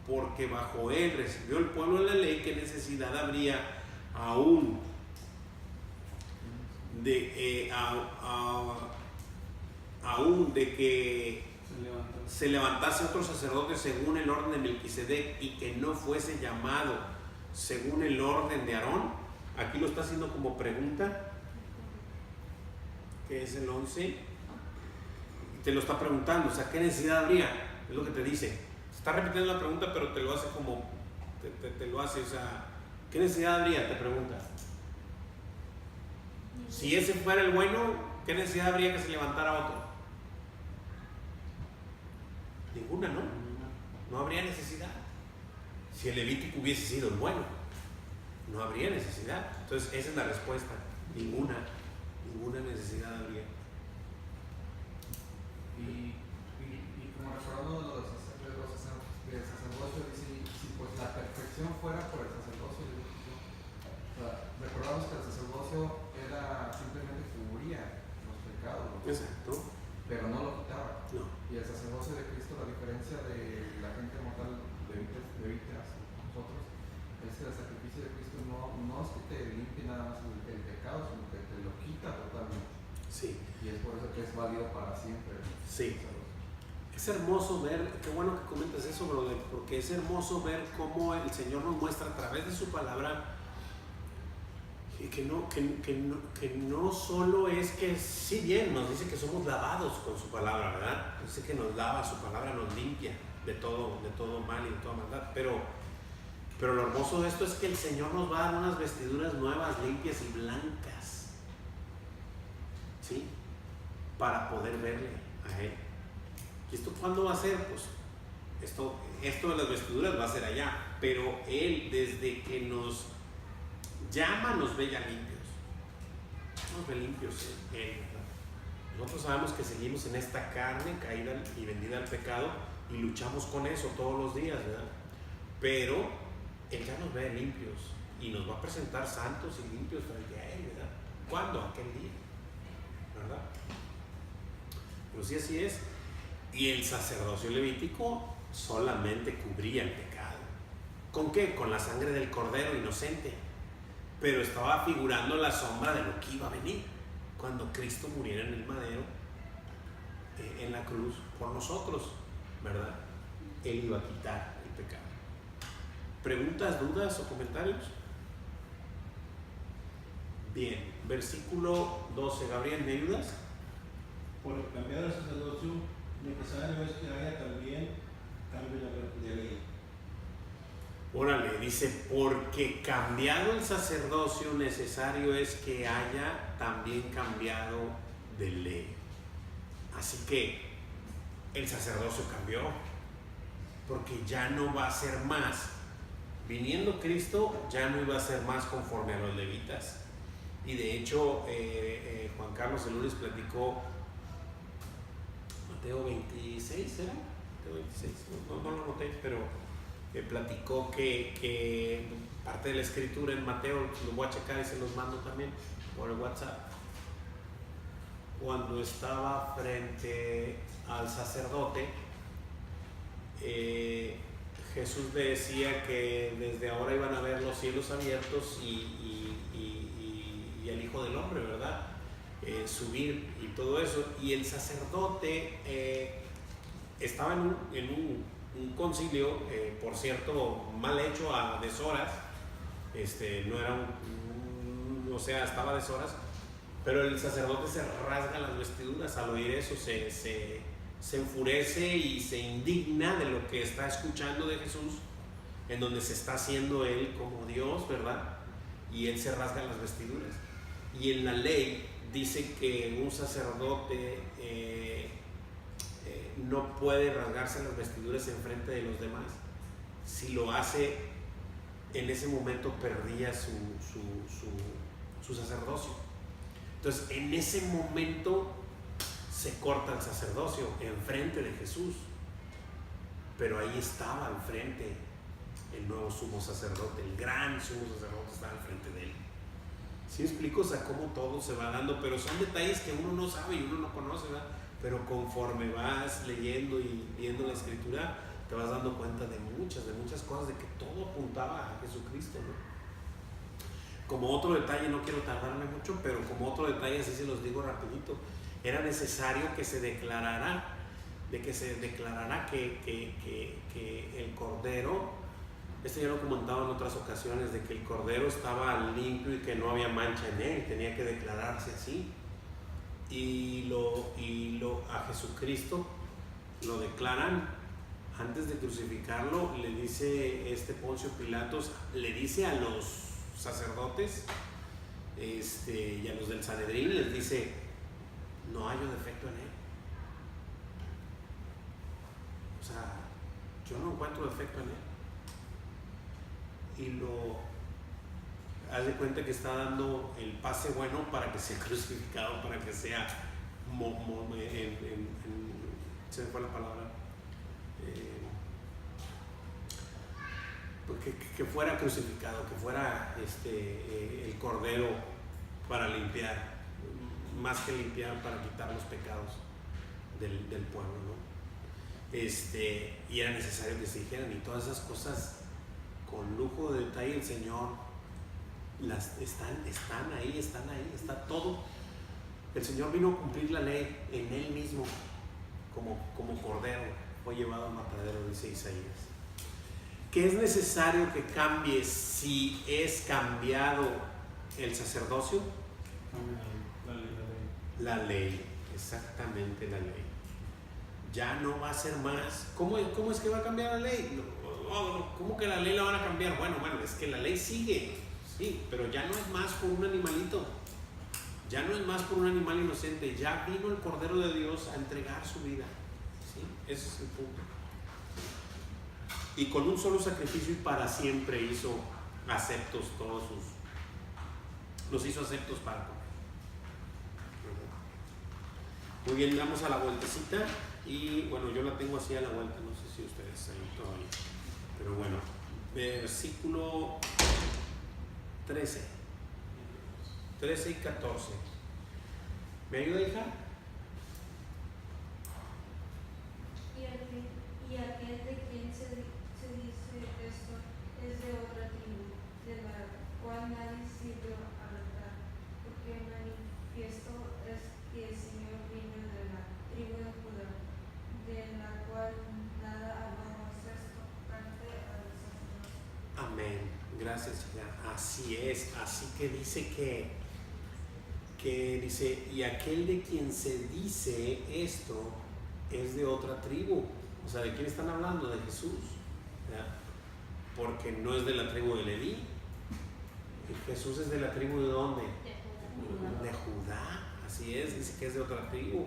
porque bajo él recibió el pueblo la ley, ¿qué necesidad habría aún de aún de que Se levantó. se levantase otro sacerdote según el orden de Melquisedec y que no fuese llamado según el orden de Aarón. Aquí lo está haciendo como pregunta, que es el 11, y te lo está preguntando, o sea, ¿qué necesidad habría? Es lo que te dice. Está repitiendo la pregunta, pero te lo hace como, te lo hace, o sea, ¿qué necesidad habría? Te pregunta. Si ese fuera el bueno, ¿qué necesidad habría que se levantara otro? Ninguna, ¿no? No habría necesidad. Si el Levítico hubiese sido el bueno, no habría necesidad. Entonces, esa es la respuesta. Ninguna necesidad habría. Y como recordando del sacerdocio, dice, si pues la perfección fuera por el sacerdocio levítico, o sea, recordamos que el sacerdocio era simplemente cubría los pecados, Exacto. pero no lo quitaba. No. Y el sacerdocio de Cristo, la diferencia de la gente mortal, levitas, nosotros, es que el sacrificio de Cristo no es que te limpie nada más el pecado, sino que te lo quita totalmente. Sí. Y es por eso que es válido para siempre. Sí. Es hermoso ver, qué bueno que comentas eso, brother, porque es hermoso ver cómo el Señor nos muestra a través de su palabra que no solo es que, si bien nos dice que somos lavados con su palabra, ¿verdad? Dice que nos lava, su palabra nos limpia de todo mal y de toda maldad, pero lo hermoso de esto es que el Señor nos va a dar unas vestiduras nuevas, limpias y blancas, ¿sí? Para poder verle a Él. ¿Y esto cuándo va a ser? Pues esto de las vestiduras va a ser allá, pero Él desde que nos llama nos ve ya limpios. Nos ve limpios Él, ¿verdad? Nosotros sabemos que seguimos en esta carne caída y vendida al pecado y luchamos con eso todos los días, ¿verdad? Pero Él ya nos ve limpios y nos va a presentar santos y limpios frente a Él, ¿verdad? ¿Cuándo? Aquel día, ¿verdad? Pero sí, así es. Y el sacerdocio levítico solamente cubría el pecado. ¿Con qué? Con la sangre del cordero inocente. Pero estaba figurando la sombra de lo que iba a venir cuando Cristo muriera en el madero, en la cruz, por nosotros, ¿verdad? Él iba a quitar el pecado. ¿Preguntas, dudas o comentarios? Bien, versículo 12. Gabriel, ¿me ayudas? Por cambiar el sacerdocio, necesario es que haya también cambio de ley. Órale, dice, porque cambiado el sacerdocio, necesario es que haya también cambiado de ley. Así que el sacerdocio cambió, porque ya no va a ser más, viniendo Cristo, ya no iba a ser más conforme a los levitas. Y de hecho, Juan Carlos el lunes platicó Mateo 26, ¿era? Mateo 26, no lo noté, pero platicó que parte de la escritura en Mateo, lo voy a checar y se los mando también por el WhatsApp, cuando estaba frente al sacerdote, Jesús le decía que desde ahora iban a ver los cielos abiertos y el Hijo del Hombre, ¿verdad? Subir y todo eso. Y el sacerdote estaba en un concilio, por cierto, mal hecho a deshoras, no era o sea, estaba a deshoras, pero el sacerdote se rasga las vestiduras al oír eso, se enfurece y se indigna de lo que está escuchando de Jesús, en donde se está haciendo él como Dios, ¿verdad? Y él se rasga las vestiduras. Y en la ley dice que un sacerdote no puede rasgarse las vestiduras en frente de los demás. Si lo hace, en ese momento perdía su sacerdocio. Entonces, en ese momento se corta el sacerdocio en frente de Jesús. Pero ahí estaba al frente el nuevo sumo sacerdote, el gran sumo sacerdote estaba al frente de él. ¿Sí me explico? O sea, cómo todo se va dando, pero son detalles que uno no sabe y uno no conoce, ¿verdad? Pero conforme vas leyendo y viendo la escritura, te vas dando cuenta de muchas cosas, de que todo apuntaba a Jesucristo, ¿no? Como otro detalle, no quiero tardarme mucho, pero como otro detalle, así se los digo rapidito, era necesario que se declarara, que el cordero, esto ya lo he comentado en otras ocasiones, de que el cordero estaba limpio y que no había mancha en él, tenía que declararse así. Y a Jesucristo lo declaran antes de crucificarlo. Le dice Poncio Pilatos, le dice a los sacerdotes y a los del Sanedrín, les dice: no hallo defecto en él. O sea, yo no encuentro defecto en él. Y haz de cuenta que está dando el pase bueno para que sea crucificado, para que sea se me fue la palabra, que fuera crucificado, que fuera el cordero para limpiar, más que limpiar, para quitar los pecados del pueblo, ¿no? Y era necesario que se dijeran, y todas esas cosas con lujo de detalle el Señor están ahí, está todo. El Señor vino a cumplir la ley en Él mismo, como cordero fue llevado al matadero, dice Isaías. ¿Qué es necesario que cambie si es cambiado el sacerdocio? La ley, exactamente la ley. Ya no va a ser más. ¿Cómo es que va a cambiar la ley? ¿Cómo que la ley la van a cambiar? Bueno, es que la ley sigue, sí, pero ya no es más por un animalito, ya no es más por un animal inocente, ya vino el Cordero de Dios a entregar su vida, ¿sí? Ese es el punto. Y con un solo sacrificio y para siempre hizo aceptos los hizo aceptos para comer. Muy bien, damos a la vueltecita y bueno, yo la tengo así a la vuelta, no sé si ustedes ahí todavía. Pero bueno, versículo 13 y 14. ¿Me ayuda, hija? Y aquel de quien se dice esto es de otra tribu, de la cual nadie sirve al altar, porque manifiesto es que el Señor vino de la tribu de Judá, de la cual nada hablamos esto, parte a los sacerdotes. Amén, gracias, hija. Así es, así que dice que dice, y aquel de quien se dice esto es de otra tribu. O sea, ¿de quién están hablando? De Jesús, ¿verdad? Porque no es de la tribu de Leví. Jesús es de la tribu ¿de dónde? De Judá. Así es, dice que es de otra tribu.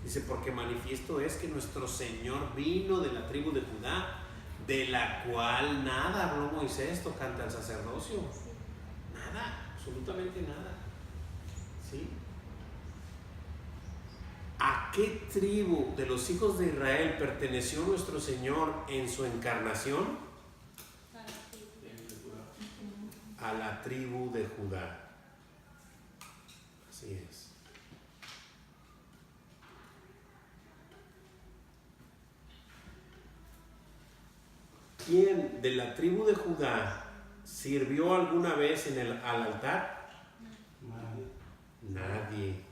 Dice, porque manifiesto es que nuestro Señor vino de la tribu de Judá, de la cual nada habló Moisés tocante al sacerdocio. Nada, absolutamente nada. ¿Sí? ¿A qué tribu de los hijos de Israel perteneció nuestro Señor en su encarnación? A la tribu de Judá. Así es. ¿Quién de la tribu de Judá sirvió alguna vez al altar? Nadie.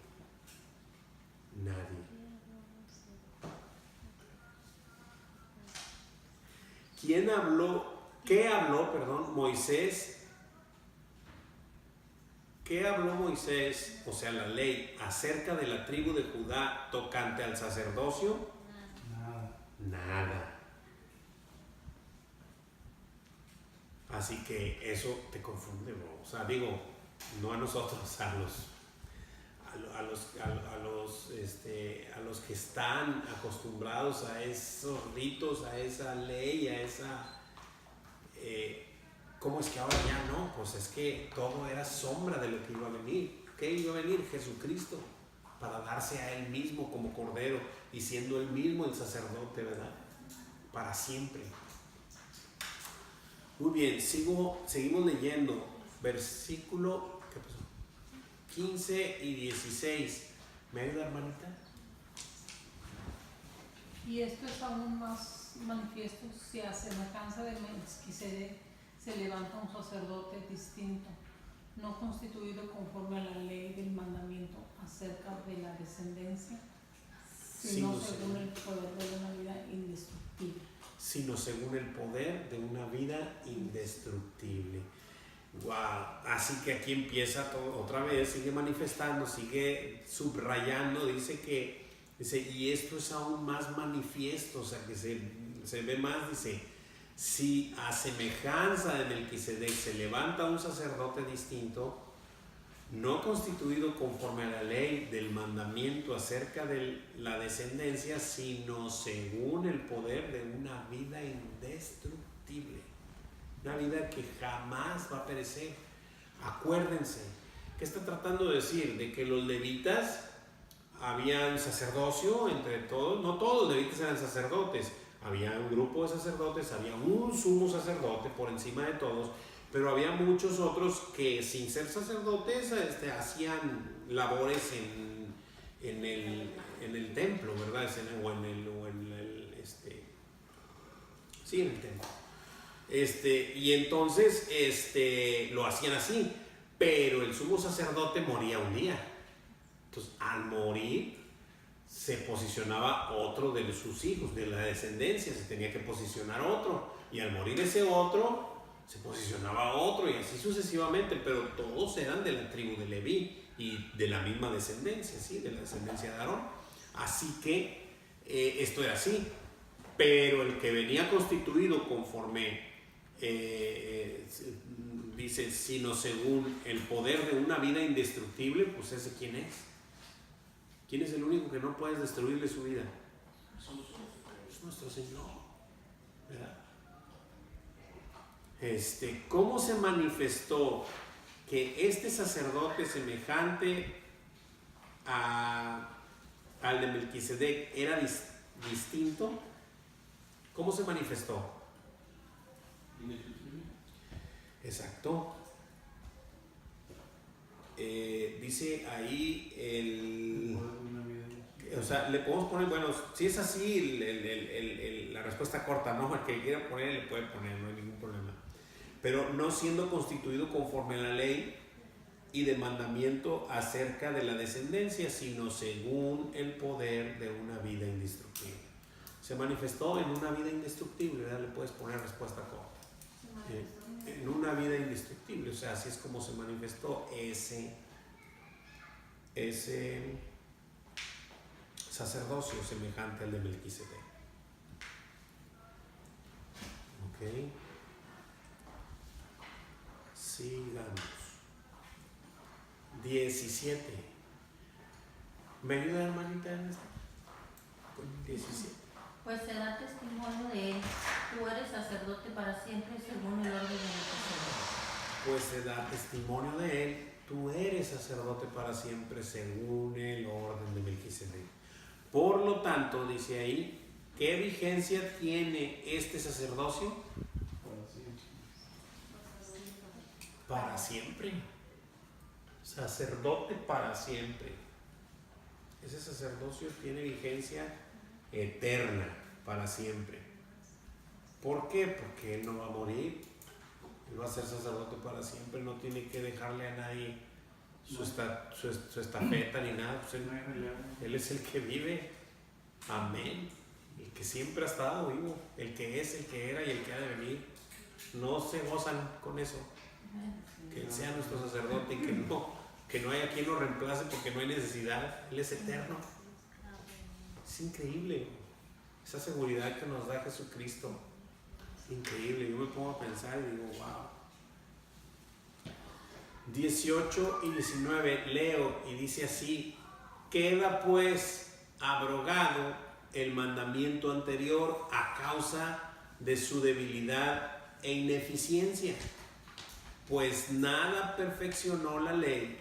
¿Quién habló? ¿Qué habló, Moisés? ¿Qué habló Moisés, o sea, la ley, acerca de la tribu de Judá tocante al sacerdocio? Nada. Así que eso te confunde, ¿no? O sea, digo, no a nosotros, a los que están acostumbrados a esos ritos, a esa ley, a esa... ¿Cómo es que ahora ya no? Pues es que todo era sombra de lo que iba a venir. ¿Qué iba a venir? Jesucristo, para darse a Él mismo como Cordero y siendo Él mismo el sacerdote, ¿verdad? Para siempre. Muy bien, seguimos leyendo. Versículo 15 y 16. ¿Me ayuda, hermanita? Y esto es aún más manifiesto si a semejanza de Melquisedec se levanta un sacerdote distinto, no constituido conforme a la ley del mandamiento acerca de la descendencia, sino según el poder de una vida indestructible. Sino según el poder de una vida indestructible. Wow. Así que aquí empieza todo otra vez, sigue manifestando, sigue subrayando, dice, y esto es aún más manifiesto, o sea que se ve más, dice, si a semejanza de Melquisedec se levanta un sacerdote distinto, no constituido conforme a la ley del mandamiento acerca de la descendencia, sino según el poder de una vida indestructible, una vida que jamás va a perecer. Acuérdense, ¿qué está tratando de decir? De que los levitas habían sacerdocio entre todos, no todos los levitas eran sacerdotes, había un grupo de sacerdotes, había un sumo sacerdote por encima de todos, pero había muchos otros que sin ser sacerdotes hacían labores en el templo, ¿verdad? En el templo. Y entonces lo hacían así, pero el sumo sacerdote moría un día. Entonces, al morir, se posicionaba otro de sus hijos, de la descendencia, se tenía que posicionar otro, y al morir ese otro, se posicionaba otro, y así sucesivamente, pero todos eran de la tribu de Leví y de la misma descendencia, ¿sí? De la descendencia de Aarón. Así que esto era así, pero el que venía constituido conforme dice, sino según el poder de una vida indestructible, pues ese ¿quién es? ¿Quién es el único que no puedes destruirle su vida? Es nuestro Señor, ¿verdad? ¿Cómo se manifestó que este sacerdote semejante al de Melquisedec era distinto? ¿Cómo se manifestó? Exacto. Dice ahí o sea, le podemos poner, bueno, si es así la respuesta corta, ¿no? El que quiera poner, le puede poner, no hay ningún problema. Pero no siendo constituido conforme a la ley y de mandamiento acerca de la descendencia, sino según el poder de una vida indestructible. Se manifestó en una vida indestructible, ¿verdad? Le puedes poner respuesta corta. En una vida indestructible, o sea, así es como se manifestó ese sacerdocio semejante al de Melquisedec. Ok. Sigamos. 17. ¿Me ayuda, hermanita, en esto? Con 17. Pues se da testimonio de él. Tú eres sacerdote para siempre según el orden de Melquisedec. Pues se da testimonio de él. Tú eres sacerdote para siempre según el orden de Melquisedec. Por lo tanto, dice ahí, ¿qué vigencia tiene este sacerdocio? Para siempre. Sacerdote para siempre. Ese sacerdocio tiene vigencia eterna, para siempre. ¿Por qué? Porque él no va a morir. Él va a ser sacerdote para siempre. No tiene que dejarle a nadie su estafeta ni nada. Pues él es el que vive. Amén. El que siempre ha estado vivo. El que es, el que era y el que ha de venir. No se gozan con eso. Que él sea nuestro sacerdote y que no haya quien lo reemplace porque no hay necesidad. Él es eterno. Es increíble esa seguridad que nos da Jesucristo. Es increíble. Yo me pongo a pensar y digo, wow. 18 y 19 leo y dice así: queda pues abrogado el mandamiento anterior a causa de su debilidad e ineficiencia, pues nada perfeccionó la ley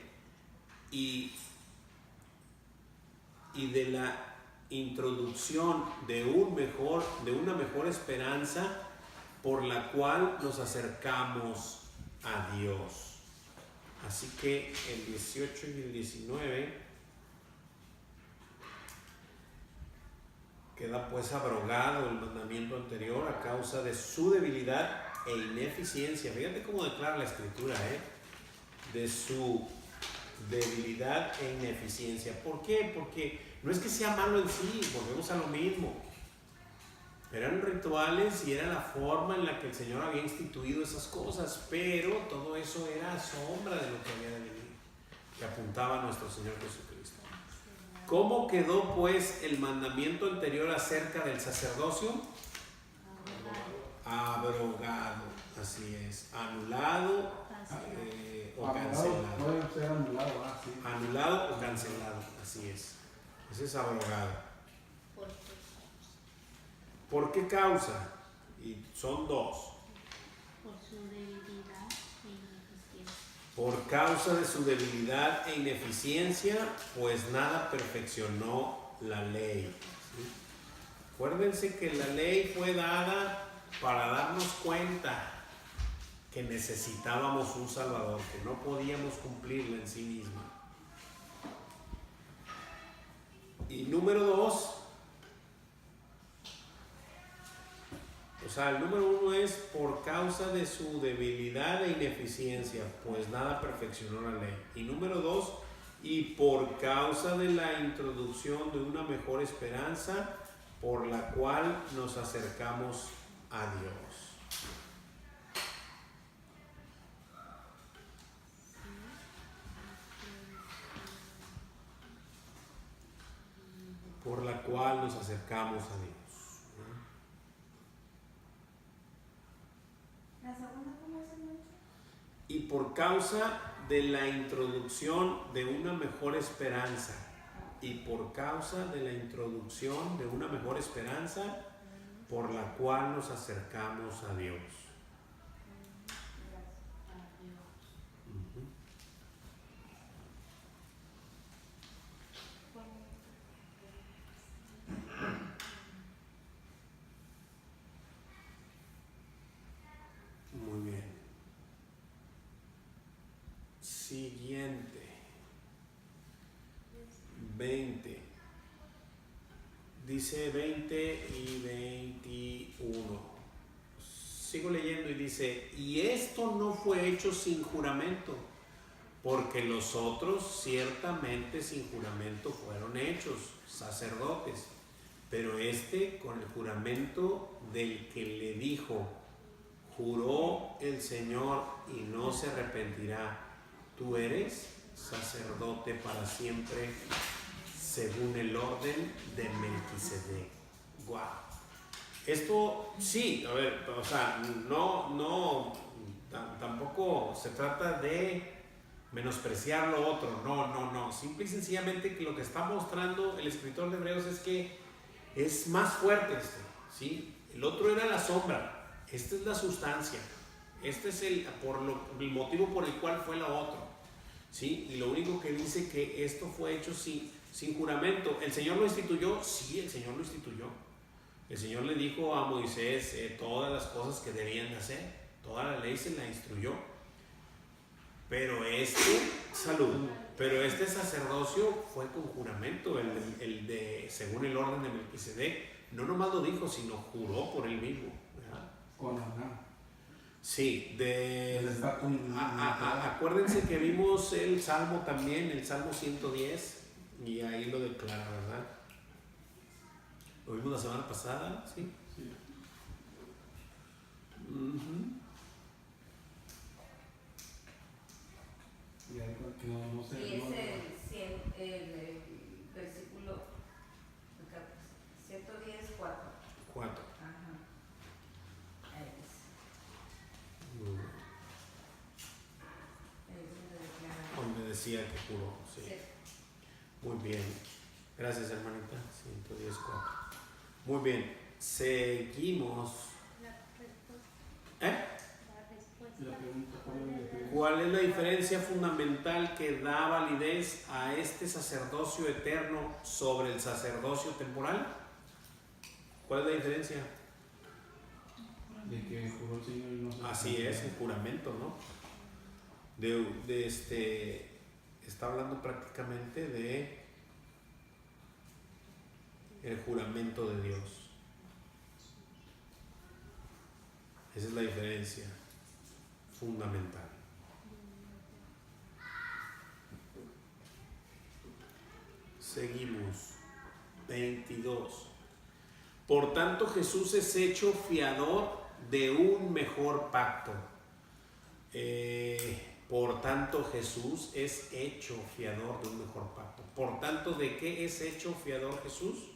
y de la introducción de una mejor esperanza por la cual nos acercamos a Dios. Así que el 18 y el 19 queda pues abrogado el mandamiento anterior a causa de su debilidad e ineficiencia. Fíjate cómo declara la Escritura, de su debilidad e ineficiencia. ¿Por qué? Porque no es que sea malo en sí, volvemos a lo mismo. Eran rituales y era la forma en la que el Señor había instituido esas cosas, pero todo eso era sombra de lo que había de venir, que apuntaba a nuestro Señor Jesucristo. ¿Cómo quedó pues el mandamiento anterior acerca del sacerdocio? Abrogado, así es, anulado o cancelado. Puede ser anulado, sí. Anulado o cancelado, así es. Ese es abrogado. ¿Por qué causa? Y son dos. Por su debilidad e ineficiencia. Por causa de su debilidad e ineficiencia, pues nada perfeccionó la ley. ¿Sí? Acuérdense que la ley fue dada para darnos cuenta que necesitábamos un Salvador, que no podíamos cumplirla en sí misma. Y número dos, el número uno es por causa de su debilidad e ineficiencia, pues nada perfeccionó la ley. Y número dos, y por causa de la introducción de una mejor esperanza por la cual nos acercamos a Dios. Por la cual nos acercamos a Dios. ¿La segunda cómo se llama? Y por causa de la introducción de una mejor esperanza. Y por causa de la introducción de una mejor esperanza por la cual nos acercamos a Dios. Muy bien. Siguiente. 20. Dice 20 y 21. Sigo leyendo y dice, y esto no fue hecho sin juramento, porque los otros ciertamente sin juramento fueron hechos sacerdotes, pero este con el juramento del que le dijo, juró el Señor y no se arrepentirá, tú eres sacerdote para siempre según el orden de Melquisedec. Wow. Esto sí, a ver, tampoco se trata de menospreciar lo otro, no. Simple y sencillamente que lo que está mostrando el escritor de Hebreos es que es más fuerte ¿sí? El otro era la sombra, esta es la sustancia, este es el motivo por el cual fue lo otro, ¿sí? Y lo único que dice que esto fue hecho sin juramento. ¿El Señor lo instituyó? Sí, el Señor lo instituyó. El Señor le dijo a Moisés todas las cosas que debían de hacer, toda la ley se la instruyó. Pero este sacerdocio fue con juramento, el de según el orden de Melquisedec. No nomás lo dijo, sino juró por él mismo, ¿verdad? Con Abraham. Sí, acuérdense que vimos el Salmo también, el Salmo 110, y ahí lo declara, ¿verdad? Lo vimos la semana pasada, ¿sí? Sí. Y ahí no sé. Y es el versículo 110, 4. 4. Ajá. Ahí es. Ahí es donde declara. Donde decía que juró, sí. Sí. Muy bien. Gracias, hermanita. 110, 4. Muy bien. Seguimos. La respuesta. La pregunta, ¿Cuál es la diferencia fundamental que da validez a este sacerdocio eterno sobre el sacerdocio temporal? ¿Cuál es la diferencia? de que juró el Señor y no se Así es, el juramento, ¿no? Está hablando prácticamente de el juramento de Dios. Esa es la diferencia fundamental. Seguimos. 22. Por tanto, Jesús es hecho fiador de un mejor pacto. Por tanto, Jesús es hecho fiador de un mejor pacto. Por tanto, ¿de qué es hecho fiador Jesús?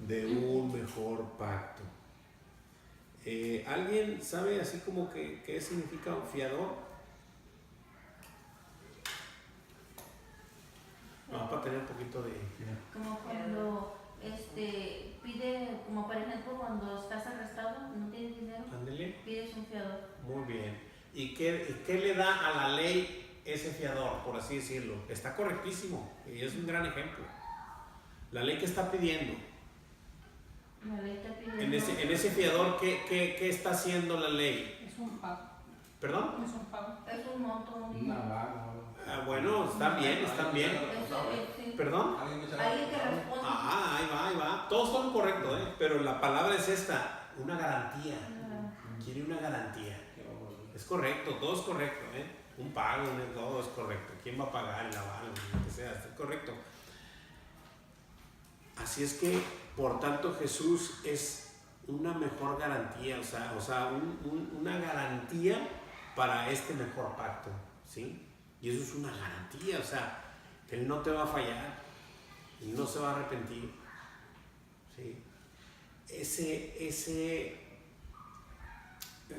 De un mejor pacto. ¿Alguien sabe así como que qué significa un fiador? Vamos para tener un poquito de... Como cuando pide, como por ejemplo cuando estás arrestado, no tienes dinero, Ándele. pides un fiador. Muy bien. ¿Y qué le da a la ley ese fiador, por así decirlo? Está correctísimo y es un gran ejemplo. La ley que está pidiendo. La ley está pidiendo. En ese fiador, ¿qué está haciendo la ley? Es un pago. ¿Perdón? Es un pago. Es un monto, un Una dinero. vaga, Bueno, están bien, están bien. Sí. ¿Perdón? alguien que se Alguien que responde. Ah, ahí va. Todos son correctos, pero la palabra es esta, una garantía. Quiere una garantía. Es correcto, todo es correcto, Un pago, todo es correcto. ¿Quién va a pagar el aval? Lo que sea, es correcto. Así es que, por tanto, Jesús es una mejor garantía, o sea, una garantía para este mejor pacto, ¿sí? Y eso es una garantía, o sea, Él no te va a fallar y no se va a arrepentir, ¿sí?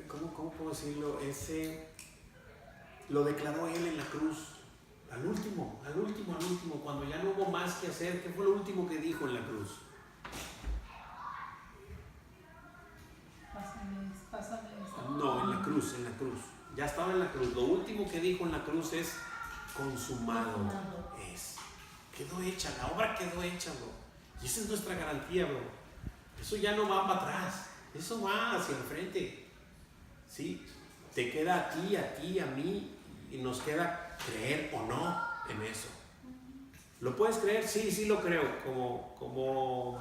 ¿Cómo puedo decirlo? Lo declaró Él en la cruz, al último, cuando ya no hubo más que hacer. ¿Qué fue lo último que dijo en la cruz? Pásame esto. No, en la cruz. Ya estaba en la cruz. Lo último que dijo en la cruz es consumado es. Quedó hecha, la obra quedó hecha, bro. Y esa es nuestra garantía, bro. Eso ya no va para atrás. Eso va hacia el frente. ¿Sí? Te queda a ti, a mí, y nos queda creer o no en eso. ¿Lo puedes creer? Sí, lo creo. Como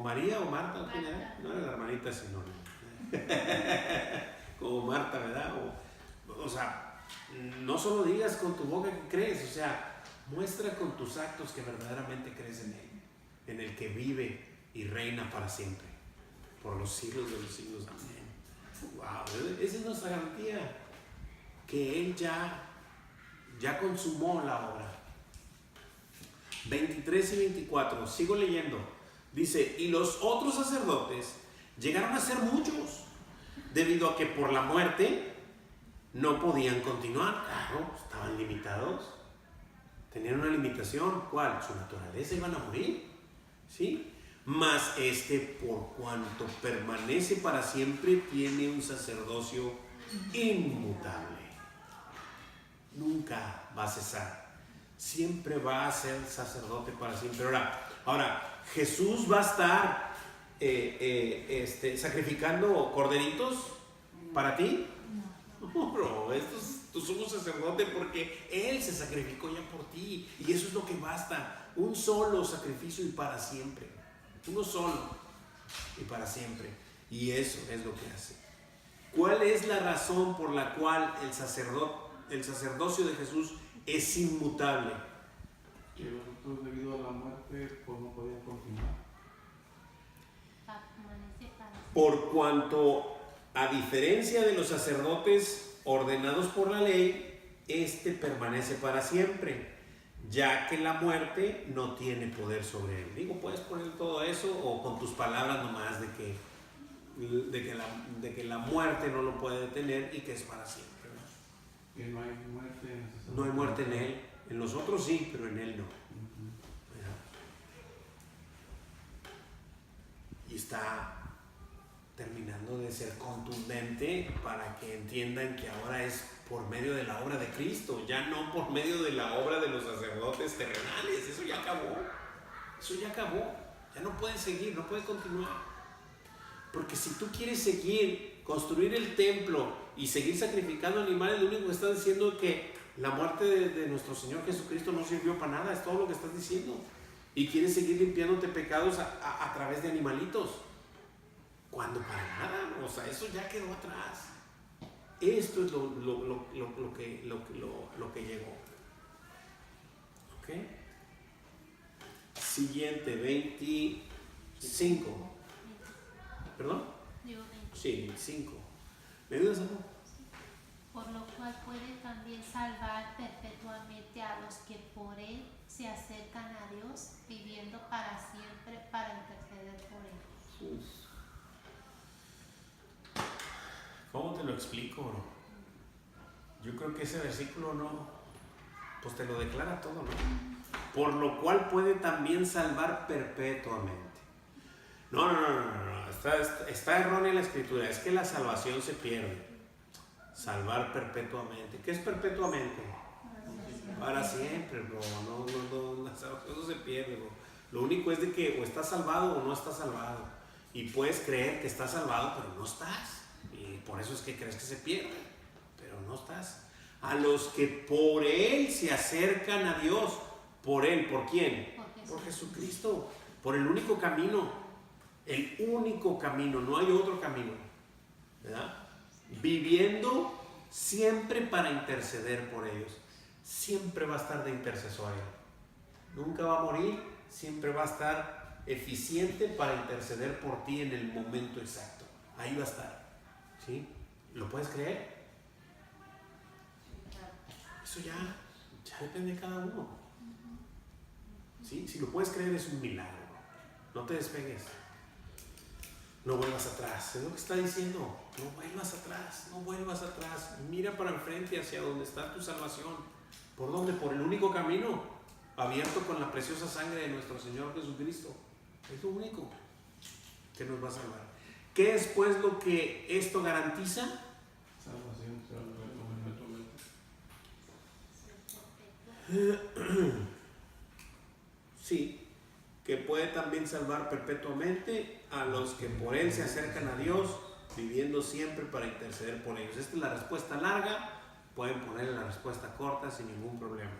María o Marta, ¿quién era? No era la hermanita, sino como Marta, ¿verdad? O sea, no solo digas con tu boca que crees, o sea, muestra con tus actos que verdaderamente crees en Él, en el que vive y reina para siempre, por los siglos de los siglos. Amén. Wow, esa es nuestra garantía, que Él ya consumó la obra. 23 y 24, sigo leyendo. Dice, y los otros sacerdotes llegaron a ser muchos, debido a que por la muerte no podían continuar. Claro, estaban limitados. Tenían una limitación. ¿Cuál? Su naturaleza, iban a morir. ¿Sí? Mas por cuanto permanece para siempre, tiene un sacerdocio inmutable. Nunca va a cesar. Siempre va a ser sacerdote para siempre. Ahora, Jesús va a estar sacrificando corderitos para ti. No, bro, tú somos sacerdote porque Él se sacrificó ya por ti. Y eso es lo que basta. Un solo sacrificio y para siempre. Uno solo y para siempre. Y eso es lo que hace. ¿Cuál es la razón por la cual el sacerdocio de Jesús es inmutable? Que los otros, debido a la muerte, pues no podían continuar. Por cuanto, a diferencia de los sacerdotes ordenados por la ley, permanece para siempre, ya que la muerte no tiene poder sobre él. Digo, puedes poner todo eso o con tus palabras nomás de que la muerte no lo puede detener y que es para siempre, ¿no? Que no hay muerte en ese No hay muerte en él. En los otros sí, pero en él no. Y está terminando de ser contundente para que entiendan que ahora es por medio de la obra de Cristo, ya no por medio de la obra de los sacerdotes terrenales. Eso ya acabó. Ya no pueden seguir, no pueden continuar. Porque si tú quieres seguir, construir el templo y seguir sacrificando animales, lo único que estás diciendo es que la muerte de nuestro Señor Jesucristo no sirvió para nada. Es todo lo que estás diciendo. Y quieres seguir limpiándote pecados a través de animalitos. Cuando para nada, o sea, eso ya quedó atrás. Esto es lo que llegó. ¿Ok? Siguiente, 25. ¿Perdón? Digo 20. Sí, 25. ¿Me ayudas, amor? Por lo cual puede también salvar perpetuamente a los que por él se acercan a Dios, viviendo para siempre para interceder por ellos. ¿Cómo te lo explico, bro? Yo creo que ese versículo no, pues te lo declara todo, ¿no? Por lo cual puede también salvar perpetuamente. No. Está errónea la escritura. Es que la salvación se pierde. Salvar perpetuamente. ¿Qué es perpetuamente? Para siempre, bro. No, la salvación no se pierde, bro. Lo único es de que o estás salvado o no estás salvado. Y puedes creer que estás salvado, pero no estás. Y por eso es que crees que se pierde, pero no estás. A los que por él se acercan a Dios. ¿Por él? ¿Por quién? Por Jesucristo. Por el único camino. El único camino. No hay otro camino. ¿Verdad? Viviendo siempre para interceder por ellos. Siempre va a estar de intercesoria. Nunca va a morir. Siempre va a estar eficiente para interceder por ti en el momento exacto. Ahí va a estar. ¿Sí? ¿Lo puedes creer? Eso ya depende de cada uno. ¿Sí? Si lo puedes creer es un milagro. No te despegues. No vuelvas atrás. Es lo que está diciendo. No vuelvas atrás. No vuelvas atrás. Mira para enfrente hacia donde está tu salvación. ¿Por dónde? Por el único camino abierto con la preciosa sangre de nuestro Señor Jesucristo. Es lo único que nos va a salvar. ¿Qué es pues lo que esto garantiza? Salvación, perpetuamente. Sí, que puede también salvar perpetuamente a los que por él se acercan a Dios, viviendo siempre para interceder por ellos. Esta es la respuesta larga, pueden ponerle la respuesta corta sin ningún problema.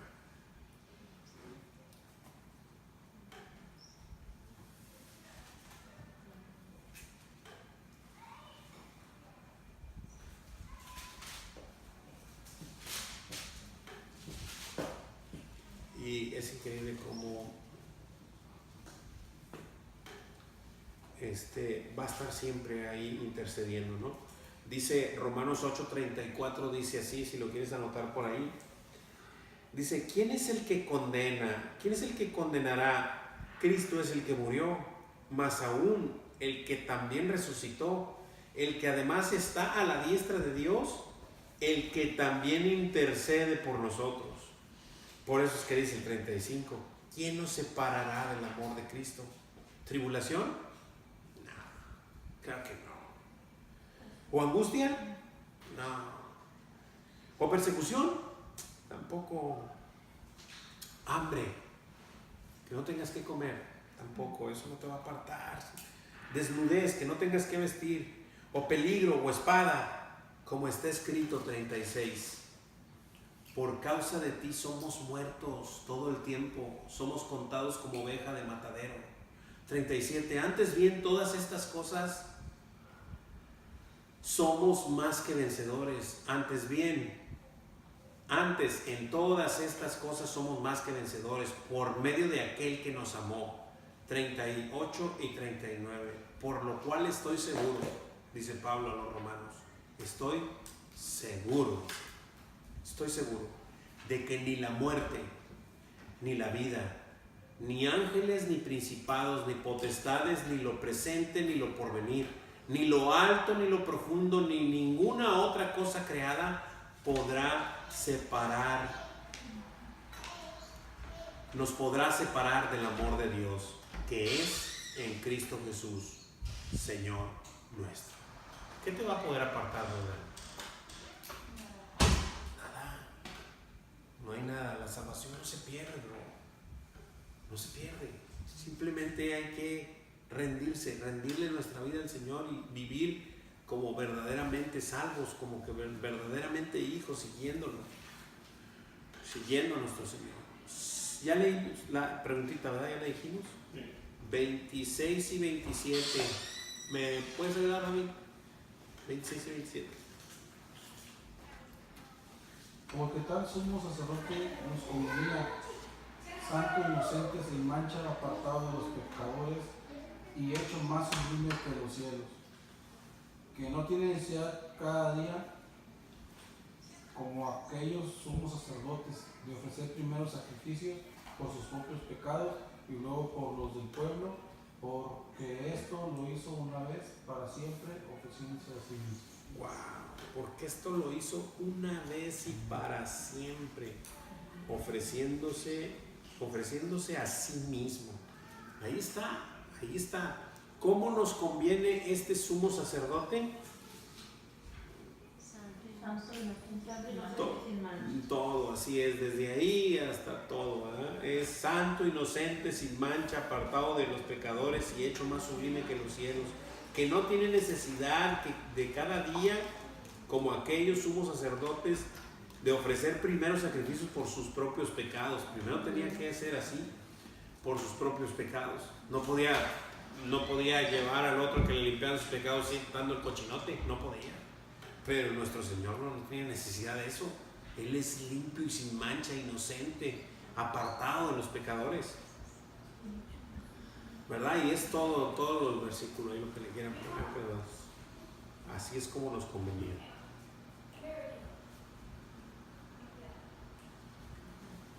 Y es increíble cómo va a estar siempre ahí intercediendo, ¿no? Dice Romanos 8:34, dice así, si lo quieres anotar por ahí. Dice, ¿quién es el que condena? ¿Quién es el que condenará? Cristo es el que murió, más aún el que también resucitó, el que además está a la diestra de Dios, el que también intercede por nosotros. Por eso es que dice el 35, ¿quién nos separará del amor de Cristo? ¿Tribulación? No, claro que no. ¿O angustia? No. ¿O persecución? Tampoco. ¿Hambre? Que no tengas que comer? Tampoco, eso no te va a apartar. ¿Desnudez? Que no tengas que vestir. ¿O peligro? ¿O espada? Como está escrito 36. Por causa de ti somos muertos todo el tiempo, somos contados como oveja de matadero. 37. Antes bien, todas estas cosas somos más que vencedores. Antes en todas estas cosas somos más que vencedores por medio de aquel que nos amó. 38 y 39. Por lo cual estoy seguro, dice Pablo a los romanos, estoy seguro de que ni la muerte, ni la vida, ni ángeles, ni principados, ni potestades, ni lo presente, ni lo porvenir, ni lo alto, ni lo profundo, ni ninguna otra cosa creada nos podrá separar del amor de Dios, que es en Cristo Jesús, Señor nuestro. ¿Qué te va a poder apartar de él? No hay nada, la salvación no se pierde, bro. No se pierde. Simplemente hay que rendirle nuestra vida al Señor y vivir como verdaderamente salvos, como que verdaderamente hijos, siguiendo a nuestro Señor. Ya leímos la preguntita, ¿verdad? ¿Ya la dijimos? Sí. 26 y 27. ¿Me puedes ayudar, David? 26 y 27. Porque tal sumo sacerdote nos convenía, santo, inocente, sin mancha, apartado de los pecadores y hecho más sublime que los cielos, que no tiene necesidad cada día, como aquellos sumos sacerdotes, de ofrecer primero sacrificios por sus propios pecados y luego por los del pueblo, porque esto lo hizo una vez para siempre, ofreciéndose a sí mismo. Wow, porque esto lo hizo una vez y para siempre, ofreciéndose a sí mismo. Ahí está, ahí está. ¿Cómo nos conviene este sumo sacerdote? Santo, inocente, sin mancha. Todo, así es, desde ahí hasta todo, ¿verdad? Es santo, inocente, sin mancha, apartado de los pecadores y hecho más sublime que los cielos, que no tiene necesidad de cada día, como aquellos sumos sacerdotes, de ofrecer primero sacrificios por sus propios pecados. Primero tenía que ser así, por sus propios pecados. No podía llevar al otro que le limpiara sus pecados dando el cochinote, no podía. Pero nuestro Señor no tiene necesidad de eso. Él es limpio y sin mancha, inocente, apartado de los pecadores, ¿verdad? Y es todos los versículos ahí lo que le quieran poner, pero así es como nos convenía.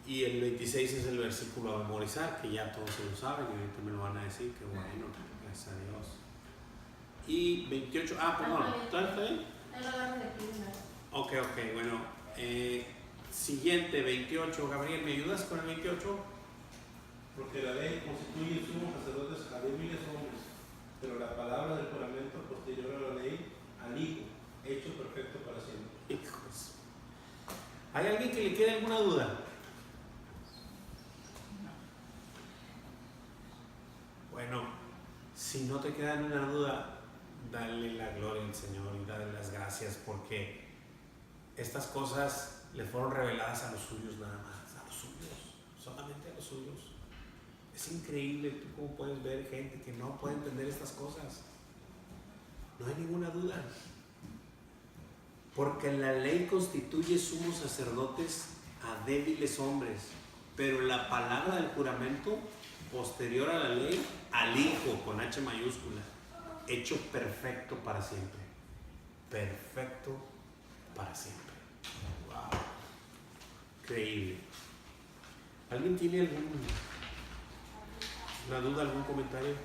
Y el 26 es el versículo a memorizar, que ya todos se lo saben y ahorita me lo van a decir, que bueno, gracias a Dios. Y 28, perdón, ¿está bien? Ok, bueno. Siguiente, 28. Gabriel, ¿me ayudas con el 28? Porque la ley constituye sumos sacerdotes a débiles hombres, pero la palabra del juramento posterior a la ley al Hijo, hecho perfecto para siempre. Hijos. ¿Hay alguien que le quede alguna duda? Bueno, si no te queda ninguna duda, dale la gloria al Señor y dale las gracias, porque estas cosas le fueron reveladas a los suyos nada más, a los suyos, solamente a los suyos. Es increíble tú cómo puedes ver gente que no puede entender estas cosas. No hay ninguna duda. Porque la ley constituye sumos sacerdotes a débiles hombres, pero la palabra del juramento posterior a la ley al Hijo con H mayúscula, hecho perfecto para siempre. Perfecto para siempre. Wow. Increíble. ¿Alguien tiene alguna duda, algún comentario?